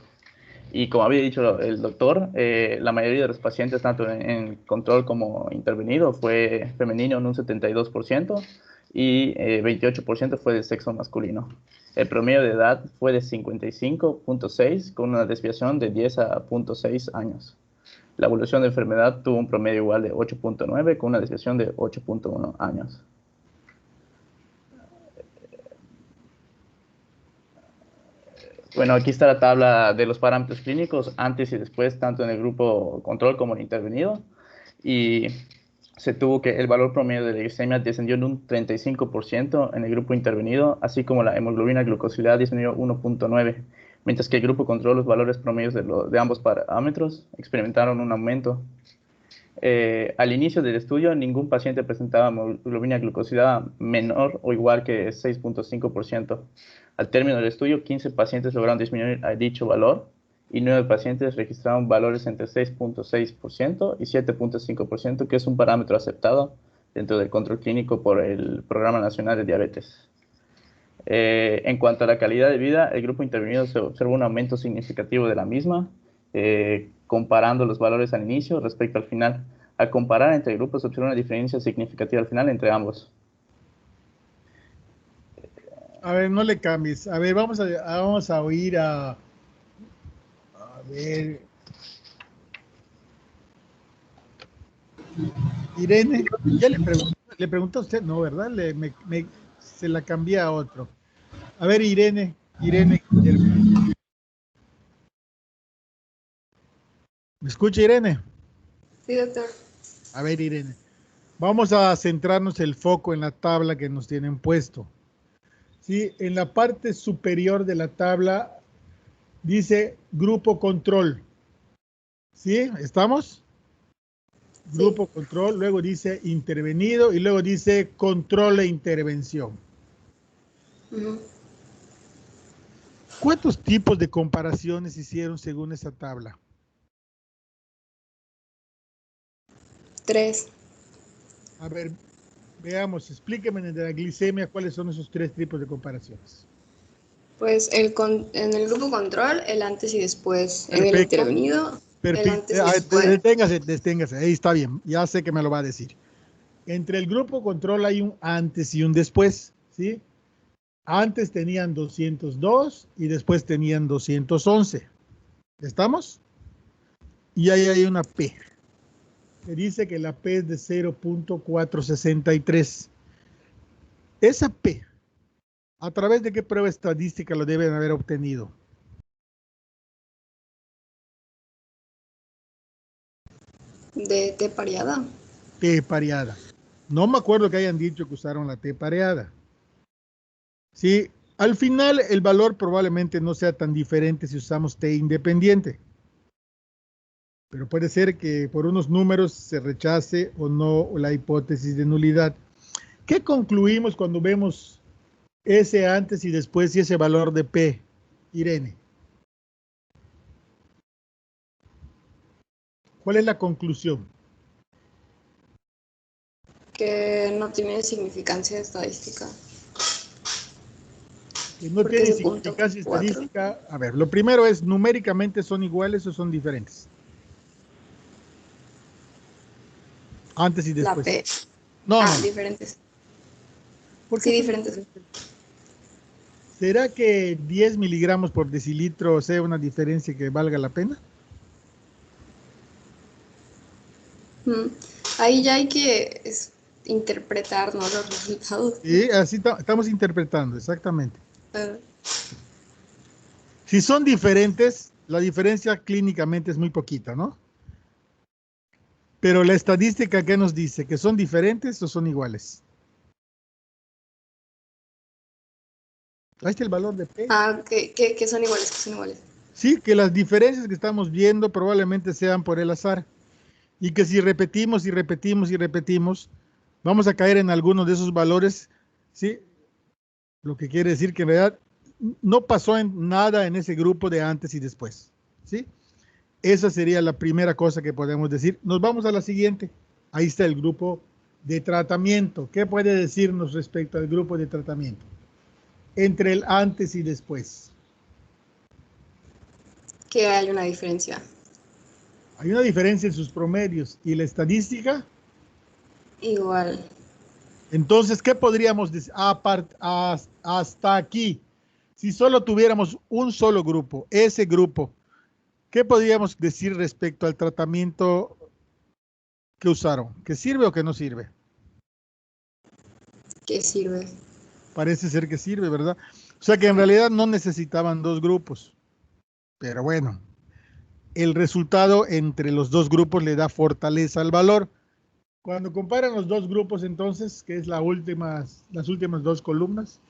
Y como había dicho el doctor, la mayoría de los pacientes, tanto en control como intervenido, fue femenino en un 72% y 28% fue de sexo masculino. El promedio de edad fue de 55.6 con una desviación de 10 a 0.6 años. La evolución de enfermedad tuvo un promedio igual de 8.9 con una desviación de 8.1 años. Bueno, aquí está la tabla de los parámetros clínicos antes y después, tanto en el grupo control como en el intervenido. Y se tuvo que el valor promedio de la glicemia descendió en un 35% en el grupo intervenido, así como la hemoglobina glucosilada disminuyó 1.9, mientras que el grupo control, los valores promedios de ambos parámetros experimentaron un aumento. Al inicio del estudio, ningún paciente presentaba hemoglobina glucosilada menor o igual que 6.5%. Al término del estudio, 15 pacientes lograron disminuir a dicho valor y 9 pacientes registraron valores entre 6.6% y 7.5%, que es un parámetro aceptado dentro del control clínico por el Programa Nacional de Diabetes. En cuanto a la calidad de vida, el grupo intervenido se observó un aumento significativo de la misma, comparando los valores al inicio respecto al final. Al comparar entre grupos, se observó una diferencia significativa al final entre ambos. A ver, no le cambies. A ver, vamos a oír a ver. Irene, ya le preguntó a usted, no, ¿verdad? Se la cambié a otro. A ver, Irene. ¿Me escucha, Irene? Sí, doctor. A ver, Irene. Vamos a centrarnos el foco en la tabla que nos tienen puesto. ¿Sí? En la parte superior de la tabla dice grupo control. ¿Sí? ¿Estamos? Sí. Grupo control, luego dice intervenido y luego dice control e intervención. ¿Cuántos tipos de comparaciones hicieron según esa tabla? 3. A ver, veamos, explíqueme de la glicemia cuáles son esos 3 tipos de comparaciones. Pues en el grupo control, el antes y después. Perfecto. En el intervenido, el antes y después. Deténgase, ahí está bien, ya sé que me lo va a decir. Entre el grupo control hay un antes y un después, ¿sí? Antes tenían 202 y después tenían 211. ¿Estamos? Y ahí hay una P. Que dice que la P es de 0.463. Esa P, ¿a través de qué prueba estadística lo deben haber obtenido? De T pareada. T pareada. No me acuerdo que hayan dicho que usaron la T pareada. Sí, al final el valor probablemente no sea tan diferente si usamos T independiente. Pero puede ser que por unos números se rechace o no la hipótesis de nulidad. ¿Qué concluimos cuando vemos ese antes y después y ese valor de P, Irene? ¿Cuál es la conclusión? Que no tiene significancia estadística. Que no tiene significancia estadística. A ver, lo primero es, ¿numéricamente son iguales o son diferentes? Antes y después. La P. No. Diferentes. ¿Por qué? Sí, diferentes. ¿Será que 10 miligramos por decilitro sea una diferencia que valga la pena? Ahí ya hay que interpretar, ¿no?, los resultados. Sí, así estamos interpretando, exactamente. Si son diferentes, la diferencia clínicamente es muy poquita, ¿no? Pero la estadística, ¿qué nos dice? ¿Que son diferentes o son iguales? Ahí está el valor de P. Que son iguales, que son iguales. Sí, que las diferencias que estamos viendo probablemente sean por el azar. Y que si repetimos y repetimos y repetimos, vamos a caer en alguno de esos valores, ¿sí? Lo que quiere decir que en realidad no pasó nada en ese grupo de antes y después, ¿sí? Esa sería la primera cosa que podemos decir. Nos vamos a la siguiente. Ahí está el grupo de tratamiento. ¿Qué puede decirnos respecto al grupo de tratamiento? Entre el antes y después. Que hay una diferencia. Hay una diferencia en sus promedios. ¿Y la estadística? Igual. Entonces, ¿qué podríamos decir? Hasta aquí. Si solo tuviéramos un solo grupo, ese grupo, ¿qué podríamos decir respecto al tratamiento que usaron? ¿Que sirve o que no sirve? Que sirve. Parece ser que sirve, ¿verdad? O sea que en realidad no necesitaban dos grupos. Pero bueno, el resultado entre los dos grupos le da fortaleza al valor. Cuando comparan los dos grupos, entonces, que es las últimas dos columnas,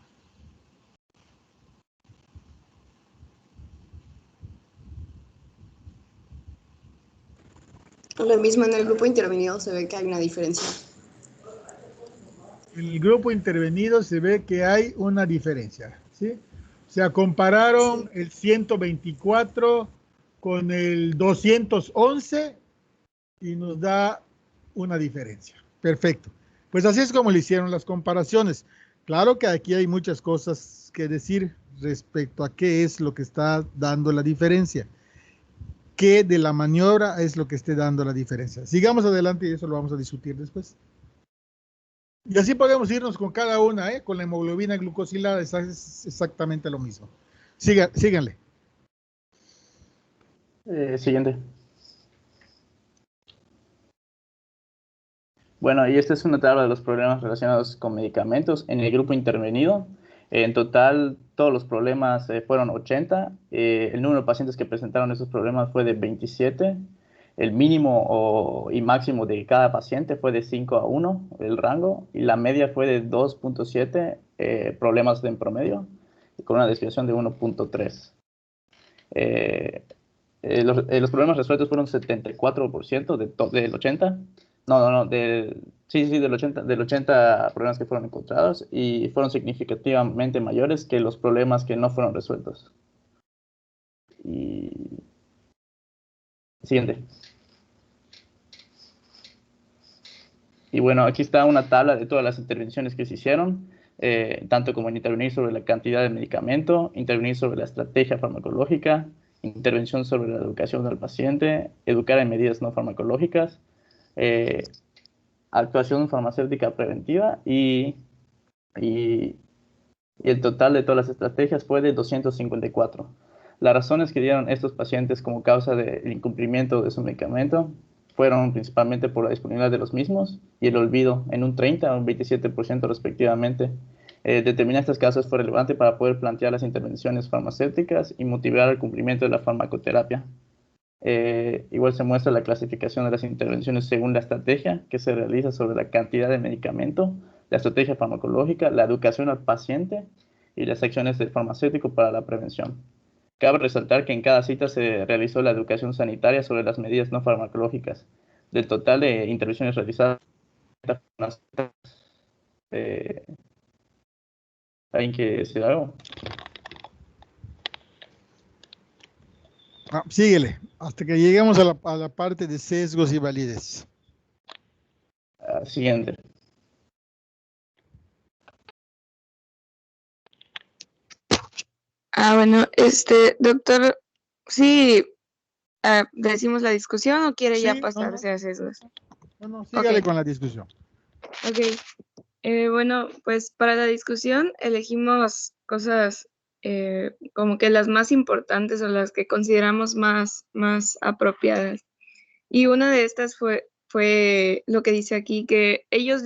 Lo mismo en el grupo intervenido se ve que hay una diferencia. en el grupo intervenido se ve que hay una diferencia, ¿sí? O sea, compararon el 124 con el 211 y nos da una diferencia. Perfecto. Pues así es como le hicieron las comparaciones. Claro que aquí hay muchas cosas que decir respecto a qué es lo que está dando la diferencia. ¿Qué de la maniobra es lo que esté dando la diferencia? Sigamos adelante y eso lo vamos a discutir después. Y así podemos irnos con cada una, ¿eh? Con la hemoglobina glucosilada es exactamente lo mismo. Síganle. Siguiente. Bueno, y esta es una tabla de los problemas relacionados con medicamentos en el grupo intervenido. En total, todos los problemas fueron 80. El número de pacientes que presentaron esos problemas fue de 27. El mínimo y máximo de cada paciente fue de 5 a 1, el rango, y la media fue de 2.7 problemas en promedio, con una desviación de 1.3. Los problemas resueltos fueron 74% del 80. Del 80 problemas que fueron encontrados y fueron significativamente mayores que los problemas que no fueron resueltos. Y... Siguiente. Y bueno, aquí está una tabla de todas las intervenciones que se hicieron, tanto como en intervenir sobre la cantidad de medicamento, intervenir sobre la estrategia farmacológica, intervención sobre la educación del paciente, educar en medidas no farmacológicas, actuación farmacéutica preventiva y el total de todas las estrategias fue de 254. Las razones que dieron estos pacientes como causa del incumplimiento de su medicamento fueron principalmente por la disponibilidad de los mismos y el olvido en un 30 o un 27% respectivamente. Determinar estos casos fue relevante para poder plantear las intervenciones farmacéuticas y motivar el cumplimiento de la farmacoterapia. Igual se muestra la clasificación de las intervenciones según la estrategia que se realiza sobre la cantidad de medicamento, la estrategia farmacológica, la educación al paciente y las acciones del farmacéutico para la prevención. Cabe resaltar que en cada cita se realizó la educación sanitaria sobre las medidas no farmacológicas. Del total de intervenciones realizadas, ¿alguien que decir algo? Síguele, hasta que lleguemos a la parte de sesgos y validez. Siguiente. Bueno, doctor, sí, ¿decimos la discusión o quiere ya pasarse a sesgos? No, sígale con la discusión. Ok. Bueno, pues para la discusión elegimos cosas como que las más importantes o las que consideramos más apropiadas. Y una de estas fue lo que dice aquí, que ellos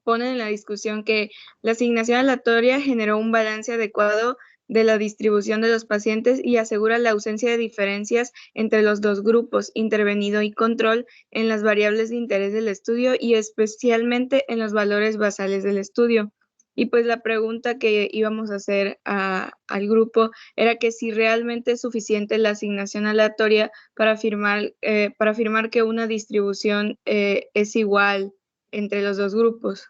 ponen en la discusión que la asignación aleatoria generó un balance adecuado de la distribución de los pacientes y asegura la ausencia de diferencias entre los dos grupos, intervenido y control, en las variables de interés del estudio y especialmente en los valores basales del estudio. Y pues la pregunta que íbamos a hacer al grupo era que si realmente es suficiente la asignación aleatoria para afirmar que una distribución es igual entre los dos grupos.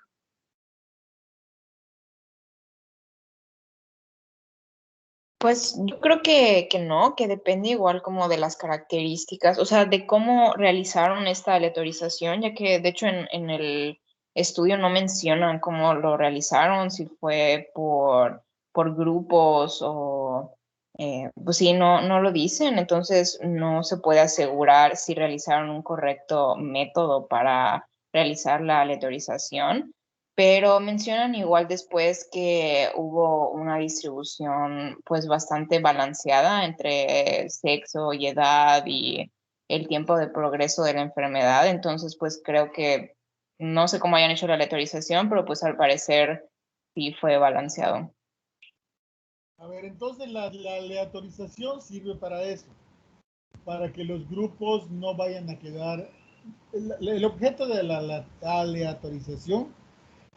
Pues yo creo que no, que depende igual como de las características, o sea, de cómo realizaron esta aleatorización, ya que de hecho en el estudio no mencionan cómo lo realizaron, si fue por grupos o, pues sí, no lo dicen, entonces no se puede asegurar si realizaron un correcto método para realizar la aleatorización. Pero mencionan igual después que hubo una distribución pues bastante balanceada entre sexo y edad y el tiempo de progreso de la enfermedad. Entonces pues creo que no sé cómo hayan hecho la aleatorización, pero pues al parecer sí fue balanceado. A ver, entonces la aleatorización sirve para eso, para que los grupos no vayan a quedar. El objeto de la aleatorización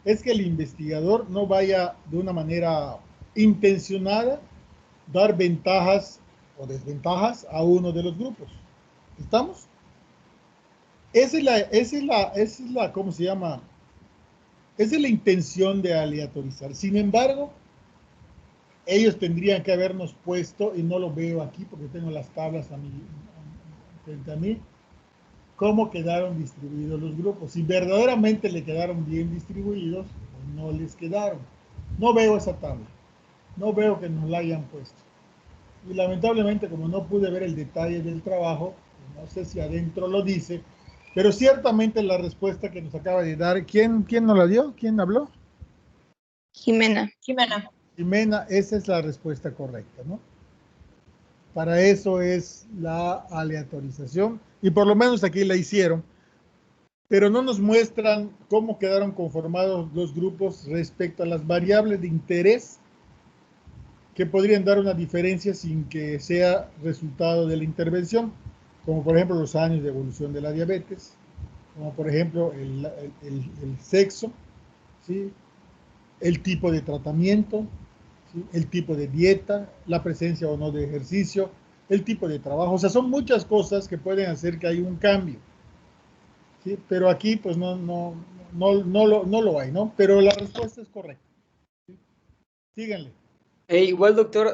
es que el investigador no vaya de una manera intencionada dar ventajas o desventajas a uno de los grupos. ¿Estamos? Esa es la, ¿cómo se llama? Esa es la intención de aleatorizar. Sin embargo, ellos tendrían que habernos puesto, y no lo veo aquí porque tengo las tablas frente a mí, cómo quedaron distribuidos los grupos. Si verdaderamente le quedaron bien distribuidos, o no les quedaron. No veo esa tabla. No veo que nos la hayan puesto. Y lamentablemente, como no pude ver el detalle del trabajo, no sé si adentro lo dice, pero ciertamente la respuesta que nos acaba de dar, ¿quién nos la dio? ¿Quién habló? Jimena. Jimena, esa es la respuesta correcta, ¿no? Para eso es la aleatorización, y por lo menos aquí la hicieron, pero no nos muestran cómo quedaron conformados los grupos respecto a las variables de interés que podrían dar una diferencia sin que sea resultado de la intervención, como por ejemplo los años de evolución de la diabetes, como por ejemplo el sexo, ¿sí? El tipo de tratamiento, ¿sí? El tipo de dieta, la presencia o no de ejercicio, el tipo de trabajo. O sea, son muchas cosas que pueden hacer que haya un cambio, ¿sí? Pero aquí pues no lo hay, ¿no? Pero la respuesta es correcta, ¿sí? Síganle. Igual, doctor,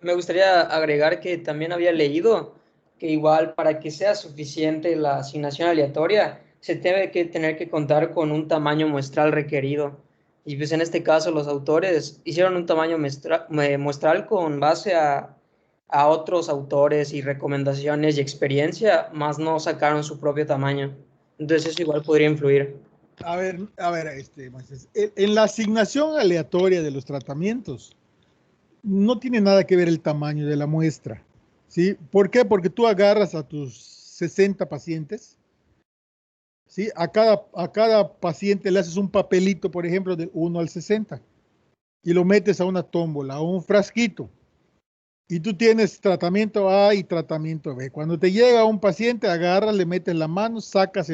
me gustaría agregar que también había leído que igual para que sea suficiente la asignación aleatoria, se debe tener que contar con un tamaño muestral requerido. Y pues en este caso los autores hicieron un tamaño muestral con base a otros autores y recomendaciones y experiencia, más no sacaron su propio tamaño. Entonces eso igual podría influir. A ver, Moisés, en la asignación aleatoria de los tratamientos, no tiene nada que ver el tamaño de la muestra, ¿sí? ¿Por qué? Porque tú agarras a tus 60 pacientes, ¿sí? A cada paciente le haces un papelito, por ejemplo, del 1 al 60, y lo metes a una tómbola, a un frasquito, y tú tienes tratamiento A y tratamiento B. Cuando te llega un paciente, agarras, le metes la mano, sacas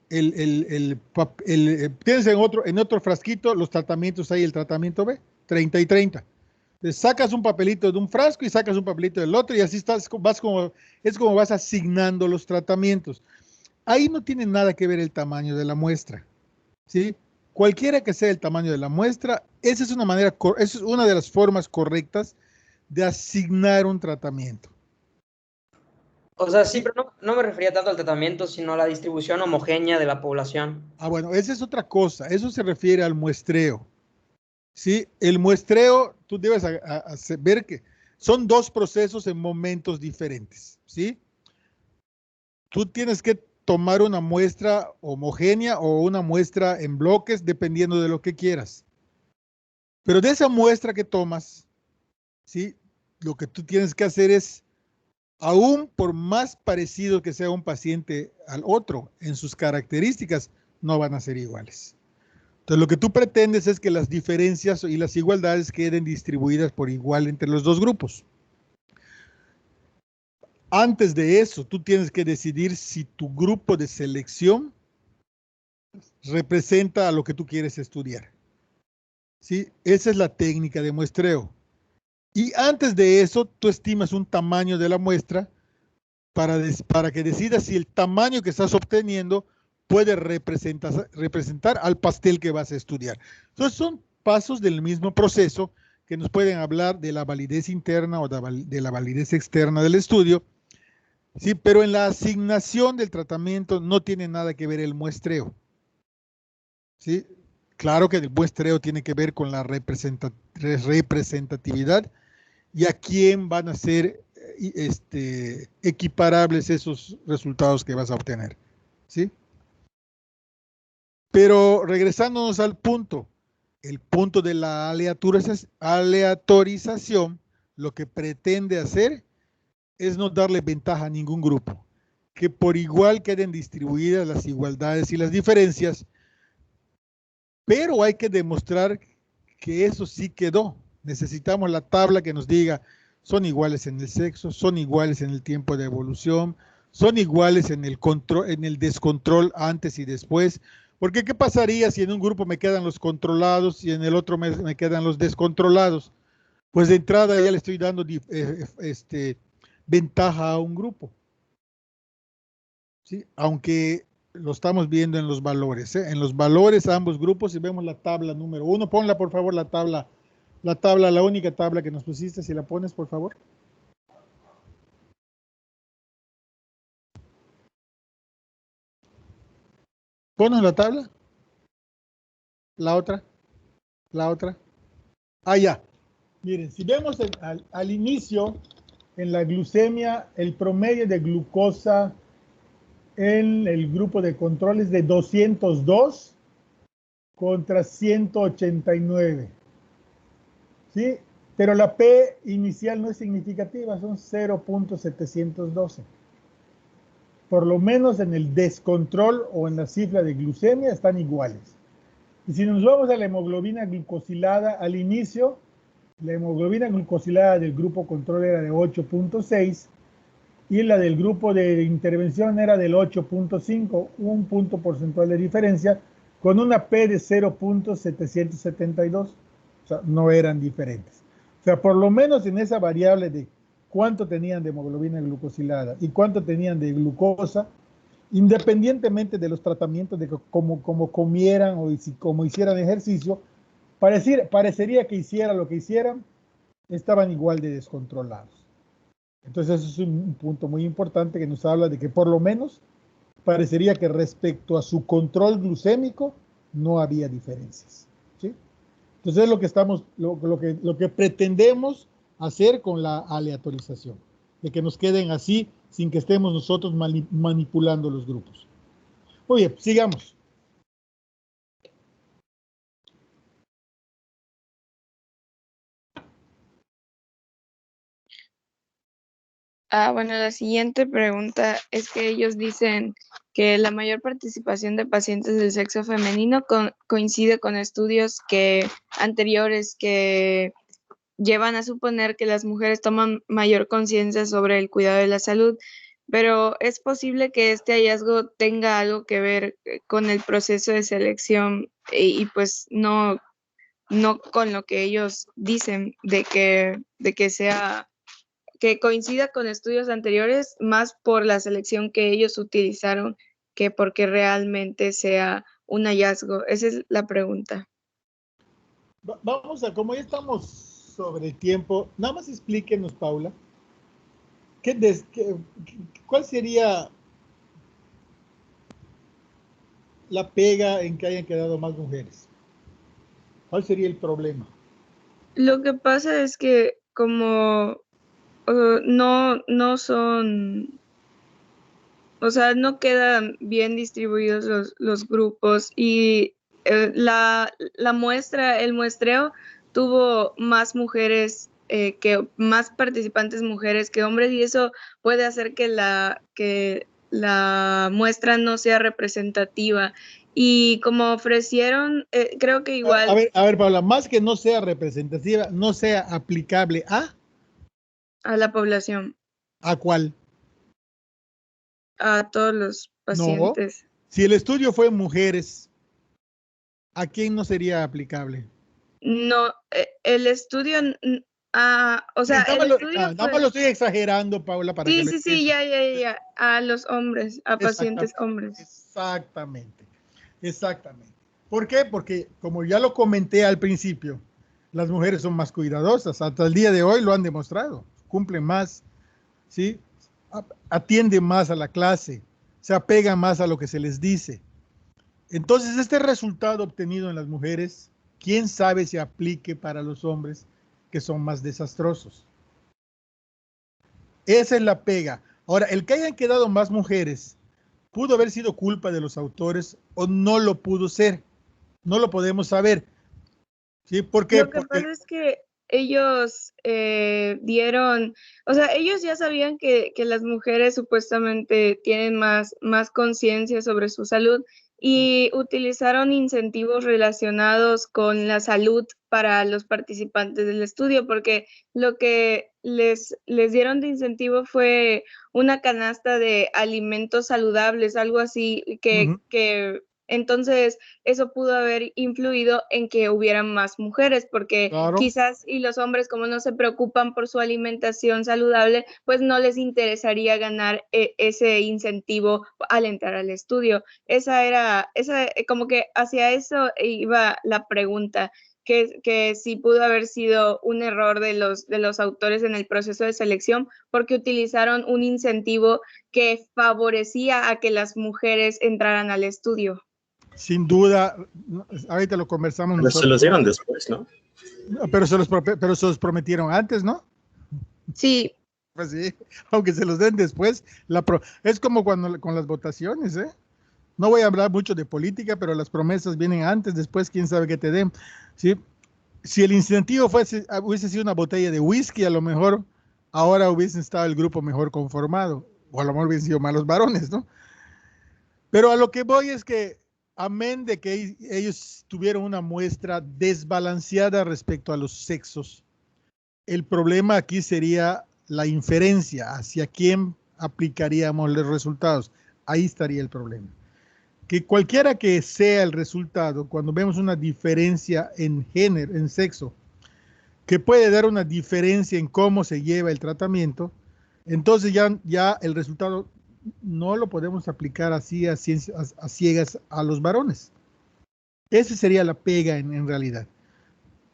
tienes en otro frasquito los tratamientos A y el tratamiento B, 30 y 30. Entonces, sacas un papelito de un frasco y sacas un papelito del otro y así es como vas asignando los tratamientos. Ahí no tiene nada que ver el tamaño de la muestra, ¿sí? Cualquiera que sea el tamaño de la muestra, esa es una de las formas correctas de asignar un tratamiento. O sea, sí, pero no me refería tanto al tratamiento, sino a la distribución homogénea de la población. Ah, bueno, esa es otra cosa. Eso se refiere al muestreo. ¿Sí? El muestreo, tú debes ver que son dos procesos en momentos diferentes, ¿sí? Tú tienes que tomar una muestra homogénea o una muestra en bloques, dependiendo de lo que quieras. Pero de esa muestra que tomas, ¿sí? Lo que tú tienes que hacer es, aún por más parecido que sea un paciente al otro, en sus características, no van a ser iguales. Entonces, lo que tú pretendes es que las diferencias y las igualdades queden distribuidas por igual entre los dos grupos. Antes de eso, tú tienes que decidir si tu grupo de selección representa a lo que tú quieres estudiar, ¿sí? Esa es la técnica de muestreo. Y antes de eso, tú estimas un tamaño de la muestra para que decidas si el tamaño que estás obteniendo puede representar al pastel que vas a estudiar. Entonces son pasos del mismo proceso que nos pueden hablar de la validez interna o de la validez externa del estudio, ¿sí? Pero en la asignación del tratamiento no tiene nada que ver el muestreo, ¿sí? Claro que el muestreo tiene que ver con la representatividad y a quién van a ser equiparables esos resultados que vas a obtener, ¿sí? Pero regresándonos al punto, el punto de la aleatorización, lo que pretende hacer es no darle ventaja a ningún grupo, que por igual queden distribuidas las igualdades y las diferencias, pero hay que demostrar que eso sí quedó, Necesitamos la tabla que nos diga, son iguales en el sexo, son iguales en el tiempo de evolución, son iguales en el control, en el descontrol antes y después. Porque ¿qué pasaría si en un grupo me quedan los controlados y en el otro me quedan los descontrolados? Pues de entrada ya le estoy dando ventaja a un grupo, ¿sí? Aunque lo estamos viendo en los valores, ¿eh? En los valores a ambos grupos, si vemos la tabla número 1, ponla por favor la única tabla que nos pusiste, si la pones por favor. Ponos la tabla. La otra. Ah, ya. Miren, si vemos al inicio, en la glucemia, el promedio de glucosa en el grupo de control es de 202 contra 189. ¿Sí? Pero la P inicial no es significativa, son 0.712. Por lo menos en el descontrol o en la cifra de glucemia están iguales. Y si nos vamos a la hemoglobina glucosilada, al inicio, la hemoglobina glucosilada del grupo control era de 8.6 y la del grupo de intervención era del 8.5, un punto porcentual de diferencia, con una P de 0.772. O sea, no eran diferentes. O sea, por lo menos en esa variable de cuánto tenían de hemoglobina glucosilada y cuánto tenían de glucosa, independientemente de los tratamientos, de como comieran o como hicieran ejercicio, parecería que hiciera lo que hicieran, estaban igual de descontrolados. Entonces eso es un punto muy importante que nos habla de que por lo menos parecería que respecto a su control glucémico no había diferencias, ¿sí? Entonces es lo que estamos, lo que pretendemos hacer con la aleatorización, de que nos queden así sin que estemos nosotros manipulando los grupos. Muy bien, sigamos. Bueno, la siguiente pregunta es que ellos dicen que la mayor participación de pacientes del sexo femenino coincide con estudios anteriores que llevan a suponer que las mujeres toman mayor conciencia sobre el cuidado de la salud, pero ¿es posible que este hallazgo tenga algo que ver con el proceso de selección y pues no con lo que ellos dicen de que coincida con estudios anteriores más por la selección que ellos utilizaron que porque realmente sea un hallazgo? Esa es la pregunta. Vamos a, como ya estamos sobre tiempo, nada más explíquenos, Paula, ¿cuál sería la pega en que hayan quedado más mujeres? ¿Cuál sería el problema? Lo que pasa es que como no son, o sea, no quedan bien distribuidos los grupos y el muestreo tuvo más mujeres, más participantes mujeres que hombres, y eso puede hacer que la muestra no sea representativa. Y como ofrecieron, creo que igual... A ver, Paula, más que no sea representativa, no sea aplicable a la población. ¿A cuál? A todos los pacientes. No. Si el estudio fue en mujeres, ¿a quién no sería aplicable? No, el estudio, o sea, el estudio nada más lo estoy exagerando, Paula, para que lo entiendas. Sí, ya, a los hombres, a pacientes hombres. Exactamente. ¿Por qué? Porque, como ya lo comenté al principio, las mujeres son más cuidadosas, hasta el día de hoy lo han demostrado, cumplen más, ¿sí? Atienden más a la clase, se apegan más a lo que se les dice. Entonces, este resultado obtenido en las mujeres, ¿quién sabe si aplique para los hombres que son más desastrosos? Esa es la pega. Ahora, el que hayan quedado más mujeres, ¿pudo haber sido culpa de los autores o no lo pudo ser? No lo podemos saber. ¿Sí? ¿Por qué? Lo que pasa es que ellos dieron, o sea, ellos ya sabían que las mujeres supuestamente tienen más conciencia sobre su salud y utilizaron incentivos relacionados con la salud para los participantes del estudio, porque lo que les dieron de incentivo fue una canasta de alimentos saludables, algo así, que entonces eso pudo haber influido en que hubieran más mujeres, porque quizás y los hombres, como no se preocupan por su alimentación saludable, pues no les interesaría ganar ese incentivo al entrar al estudio. Como que hacia eso iba la pregunta, que sí pudo haber sido un error de los autores en el proceso de selección, porque utilizaron un incentivo que favorecía a que las mujeres entraran al estudio. Sin duda, ahorita lo conversamos Pero nosotros. se los dieron después, ¿no? Pero se los prometieron antes, ¿no? Sí. Pues sí, aunque se los den después. Es como cuando con las votaciones, ¿eh? No voy a hablar mucho de política, pero las promesas vienen antes, después quién sabe qué te den. ¿Sí? Si el incentivo hubiese sido una botella de whisky, a lo mejor ahora hubiese estado el grupo mejor conformado, o a lo mejor hubiesen sido malos varones, ¿no? Pero a lo que voy es que, amén de que ellos tuvieron una muestra desbalanceada respecto a los sexos, el problema aquí sería la inferencia hacia quién aplicaríamos los resultados. Ahí estaría el problema. Que cualquiera que sea el resultado, cuando vemos una diferencia en género, en sexo, que puede dar una diferencia en cómo se lleva el tratamiento, entonces ya el resultado no lo podemos aplicar así a ciegas a los varones. Esa sería la pega en realidad.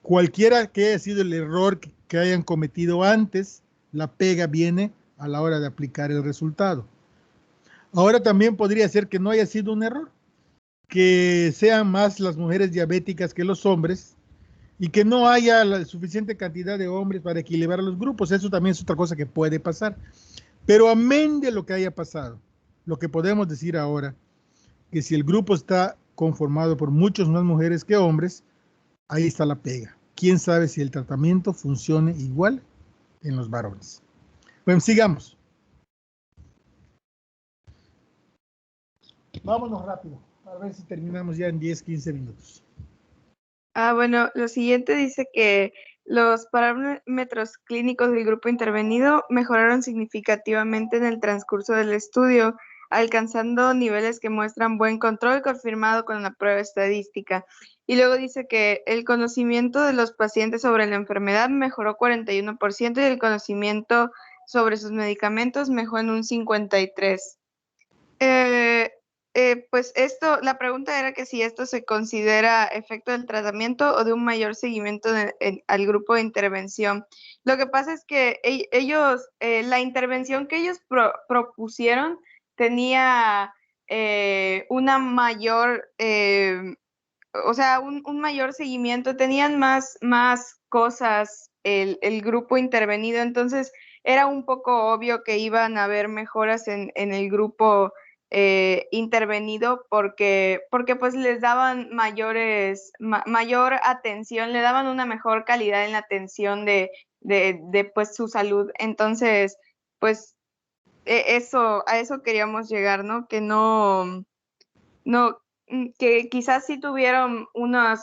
Cualquiera que haya sido el error que hayan cometido antes, la pega viene a la hora de aplicar el resultado. Ahora también podría ser que no haya sido un error, que sean más las mujeres diabéticas que los hombres y que no haya la suficiente cantidad de hombres para equilibrar los grupos. Eso también es otra cosa que puede pasar. Pero amén de lo que haya pasado, lo que podemos decir ahora, que si el grupo está conformado por muchas más mujeres que hombres, ahí está la pega. ¿Quién sabe si el tratamiento funcione igual en los varones? Bueno, sigamos. Vámonos rápido, a ver si terminamos ya en 10, 15 minutos. Bueno, lo siguiente dice que los parámetros clínicos del grupo intervenido mejoraron significativamente en el transcurso del estudio, alcanzando niveles que muestran buen control confirmado con la prueba estadística. Y luego dice que el conocimiento de los pacientes sobre la enfermedad mejoró 41% y el conocimiento sobre sus medicamentos mejoró en un 53%. Pues la pregunta era que si esto se considera efecto del tratamiento o de un mayor seguimiento al grupo de intervención. Lo que pasa es que ellos, la intervención que ellos propusieron tenía una mayor, un mayor seguimiento, tenían más cosas el grupo intervenido, entonces era un poco obvio que iban a haber mejoras en el grupo intervenido porque pues les daban mayor atención, le daban una mejor calidad en la atención de pues su salud. Entonces, pues a eso queríamos llegar, ¿no? Que que quizás sí tuvieron una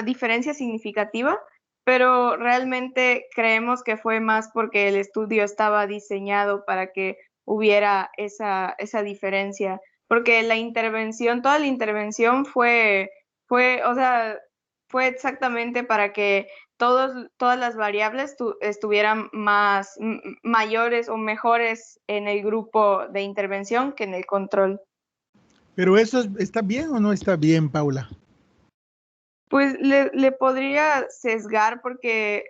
diferencia significativa, pero realmente creemos que fue más porque el estudio estaba diseñado para que hubiera esa diferencia, porque toda la intervención fue exactamente para que todas las variables estuvieran mayores o mejores en el grupo de intervención que en el control. ¿Pero eso está bien o no está bien, Paula? Pues le podría sesgar porque,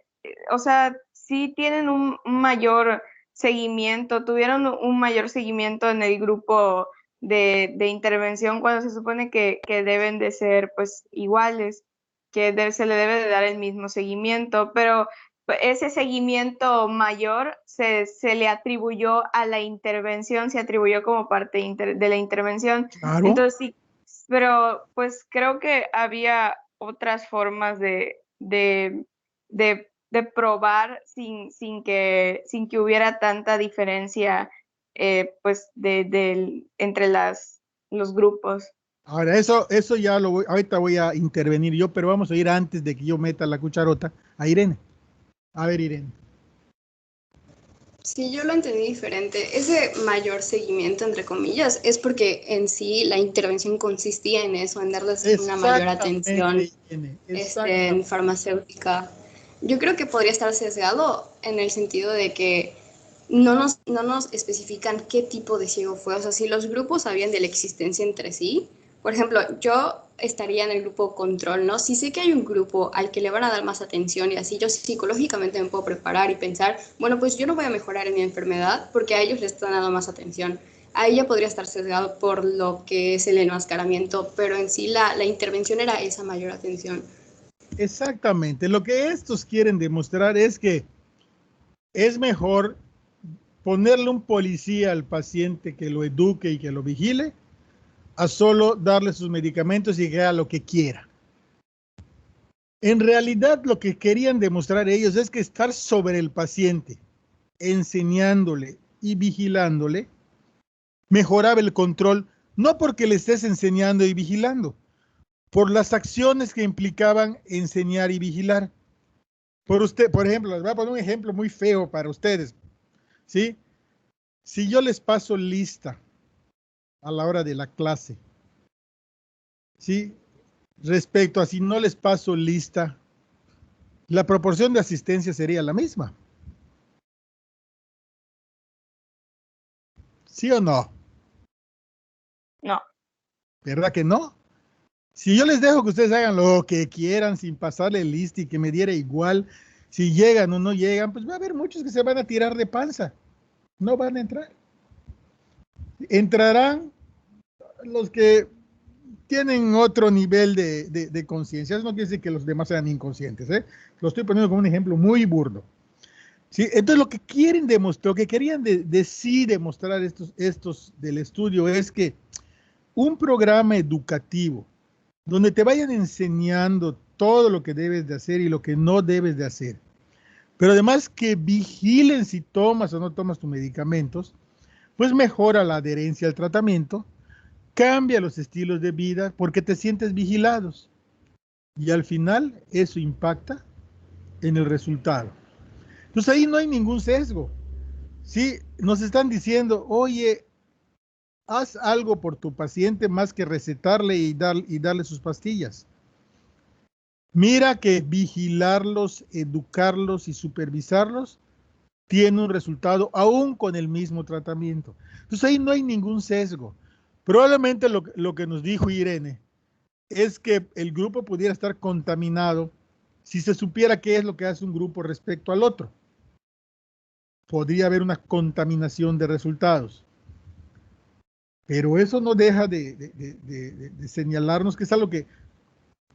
sí tienen un mayor seguimiento, tuvieron un mayor seguimiento en el grupo de intervención cuando se supone que deben de ser pues iguales, que se le debe de dar el mismo seguimiento, pero ese seguimiento mayor se le atribuyó a la intervención, se atribuyó como parte de la intervención. Claro. Entonces sí, pero pues creo que había otras formas de probar sin que hubiera tanta diferencia pues entre los grupos. Ahora, eso ya lo voy, ahorita voy a intervenir yo, pero vamos a ir antes de que yo meta la cucharota a Irene. A ver, Irene. Sí, yo lo entendí diferente. Ese mayor seguimiento, entre comillas, es porque en sí la intervención consistía en eso, en darles una mayor atención en farmacéutica. Yo creo que podría estar sesgado en el sentido de que no nos especifican qué tipo de ciego fue. O sea, si los grupos sabían de la existencia entre sí, por ejemplo, yo estaría en el grupo control, ¿no? Si sé que hay un grupo al que le van a dar más atención y así, yo psicológicamente me puedo preparar y pensar, bueno, pues yo no voy a mejorar en mi enfermedad porque a ellos les están dando más atención. Ahí ya podría estar sesgado por lo que es el enmascaramiento, pero en sí la intervención era esa mayor atención. Exactamente. Lo que estos quieren demostrar es que es mejor ponerle un policía al paciente que lo eduque y que lo vigile, a solo darle sus medicamentos y que haga lo que quiera. En realidad, lo que querían demostrar ellos es que estar sobre el paciente, enseñándole y vigilándole, mejoraba el control, no porque le estés enseñando y vigilando, por las acciones que implicaban enseñar y vigilar. Por ejemplo, les voy a poner un ejemplo muy feo para ustedes, ¿sí? Si yo les paso lista a la hora de la clase, ¿sí? Respecto a si no les paso lista, la proporción de asistencia sería la misma. ¿Sí o no? No. ¿Verdad que no? Si yo les dejo que ustedes hagan lo que quieran sin pasarle lista y que me diera igual, si llegan o no llegan, pues va a haber muchos que se van a tirar de panza. No van a entrar. Entrarán los que tienen otro nivel de conciencia. Eso no quiere decir que los demás sean inconscientes, ¿eh? Lo estoy poniendo como un ejemplo muy burdo. ¿Sí? Entonces lo que quieren demostrar, lo que querían sí demostrar estos del estudio es que un programa educativo donde te vayan enseñando todo lo que debes de hacer y lo que no debes de hacer, pero además que vigilen si tomas o no tomas tus medicamentos, pues mejora la adherencia al tratamiento, cambia los estilos de vida porque te sientes vigilados y al final eso impacta en el resultado. Entonces ahí no hay ningún sesgo. Sí, nos están diciendo, oye, haz algo por tu paciente más que recetarle y darle sus pastillas. Mira que vigilarlos, educarlos y supervisarlos tiene un resultado aún con el mismo tratamiento. Entonces ahí no hay ningún sesgo. Probablemente lo que nos dijo Irene es que el grupo pudiera estar contaminado si se supiera qué es lo que hace un grupo respecto al otro. Podría haber una contaminación de resultados. Pero eso no deja de señalarnos que es algo que,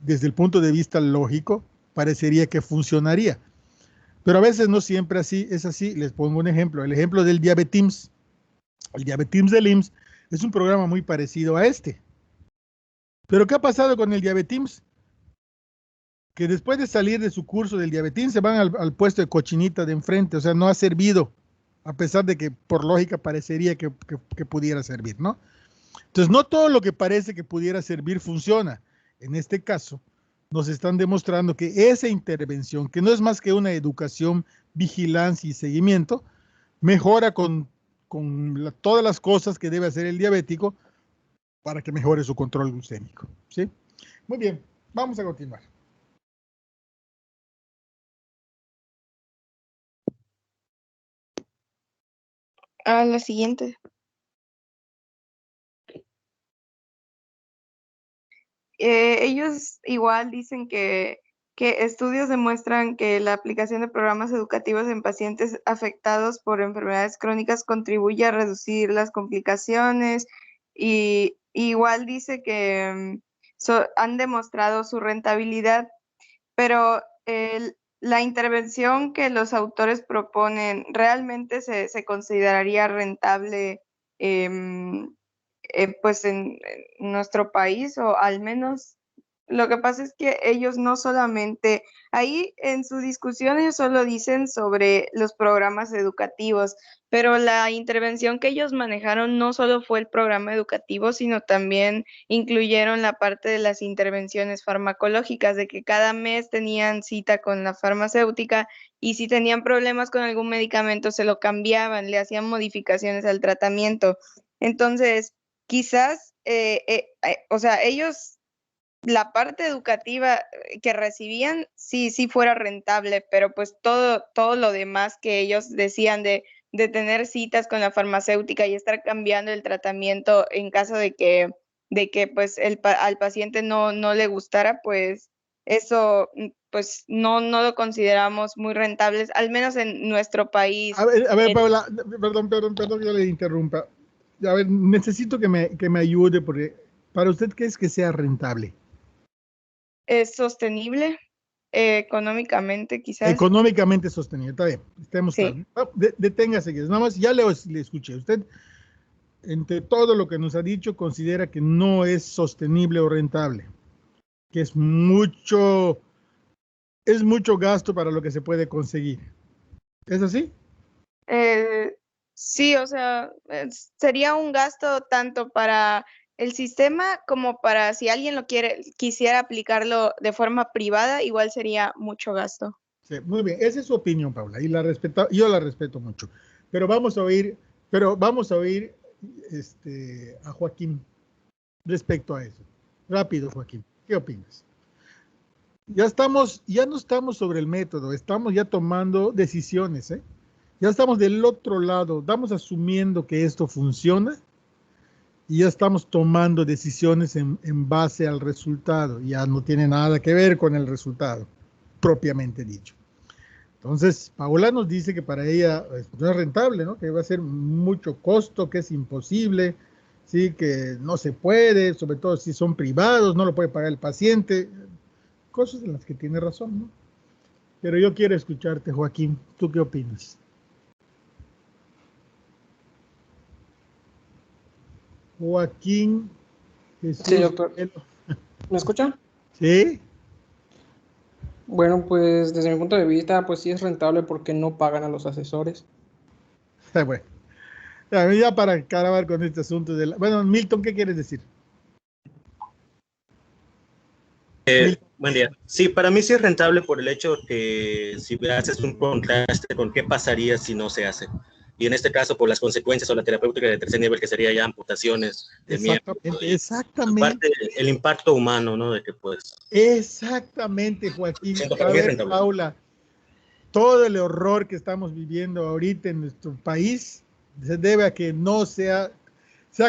desde el punto de vista lógico, parecería que funcionaría. Pero a veces no siempre así es así. Les pongo un ejemplo. El ejemplo del Diabetims. El Diabetims del IMSS es un programa muy parecido a este. Pero ¿qué ha pasado con el Diabetims? Que después de salir de su curso del Diabetims se van al puesto de cochinita de enfrente. O sea, no ha servido, a pesar de que por lógica parecería que pudiera servir, ¿no? Entonces, no todo lo que parece que pudiera servir funciona. En este caso, nos están demostrando que esa intervención, que no es más que una educación, vigilancia y seguimiento, mejora con todas las cosas que debe hacer el diabético para que mejore su control glucémico. ¿Sí? Muy bien, vamos a continuar. A la siguiente. Ellos igual dicen que estudios demuestran que la aplicación de programas educativos en pacientes afectados por enfermedades crónicas contribuye a reducir las complicaciones y igual dice que han demostrado su rentabilidad, pero la intervención que los autores proponen realmente se consideraría rentable pues en nuestro país, o al menos lo que pasa es que ellos no solamente, ahí en su discusión ellos solo dicen sobre los programas educativos, pero la intervención que ellos manejaron no solo fue el programa educativo, sino también incluyeron la parte de las intervenciones farmacológicas, de que cada mes tenían cita con la farmacéutica y si tenían problemas con algún medicamento se lo cambiaban, le hacían modificaciones al tratamiento. Entonces, quizás, o sea, ellos la parte educativa que recibían sí fuera rentable, pero pues todo lo demás que ellos decían de tener citas con la farmacéutica y estar cambiando el tratamiento en caso de que pues al paciente no le gustara, pues eso pues no lo consideramos muy rentables, al menos en nuestro país. A ver, Paula, perdón que yo le interrumpa. A ver, necesito que me ayude, porque para usted, ¿qué es que sea rentable? Es sostenible económicamente, quizás. Económicamente sostenible, está bien, estemos Sí. claros. Deténgase, que nada más ya le escuché. Usted, entre todo lo que nos ha dicho, considera que no es sostenible o rentable, que es mucho gasto para lo que se puede conseguir. ¿Es así? Sí, o sea, sería un gasto tanto para el sistema como para si alguien quisiera aplicarlo de forma privada, igual sería mucho gasto. Sí, muy bien, esa es su opinión, Paula, y yo la respeto mucho. Pero vamos a oír a Joaquín respecto a eso. Rápido, Joaquín, ¿qué opinas? Ya no estamos sobre el método, estamos ya tomando decisiones, ¿eh? Ya estamos del otro lado, estamos asumiendo que esto funciona y ya estamos tomando decisiones en base al resultado. Ya no tiene nada que ver con el resultado, propiamente dicho. Entonces, Paola nos dice que para ella no es rentable, ¿no? Que va a ser mucho costo, que es imposible, ¿sí? Que no se puede, sobre todo si son privados, no lo puede pagar el paciente. Cosas en las que tiene razón, ¿no? Pero yo quiero escucharte, Joaquín. ¿Tú qué opinas? Joaquín Jesús. Sí, doctor. ¿Me escucha? Sí. Bueno, pues desde mi punto de vista, pues sí es rentable porque no pagan a los asesores. Bueno, ya para acabar con este asunto de Bueno, Milton, ¿qué quieres decir? Buen día. Sí, para mí sí es rentable por el hecho que si haces un contraste con qué pasaría si no se hace. Y en este caso, por las consecuencias o la terapéutica de tercer nivel, que sería ya amputaciones de miembros. Exactamente. Aparte, el impacto humano, ¿no? De que pues... Exactamente, Joaquín. A ver, Paula, todo el horror que estamos viviendo ahorita en nuestro país se debe a que no sea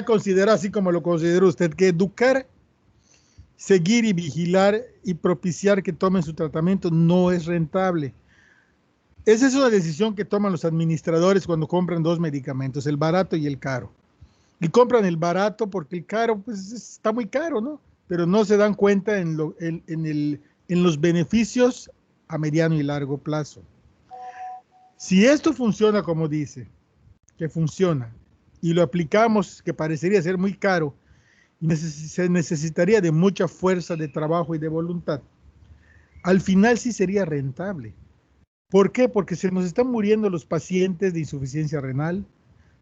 considerado así como lo considera usted, que educar, seguir y vigilar y propiciar que tomen su tratamiento no es rentable. Esa es una decisión que toman los administradores cuando compran dos medicamentos, el barato y el caro. Y compran el barato porque el caro pues, está muy caro, ¿no? Pero no se dan cuenta en los beneficios a mediano y largo plazo. Si esto funciona como dice, que funciona, y lo aplicamos, que parecería ser muy caro, se necesitaría de mucha fuerza de trabajo y de voluntad, al final sí sería rentable. ¿Por qué? Porque se nos están muriendo los pacientes de insuficiencia renal,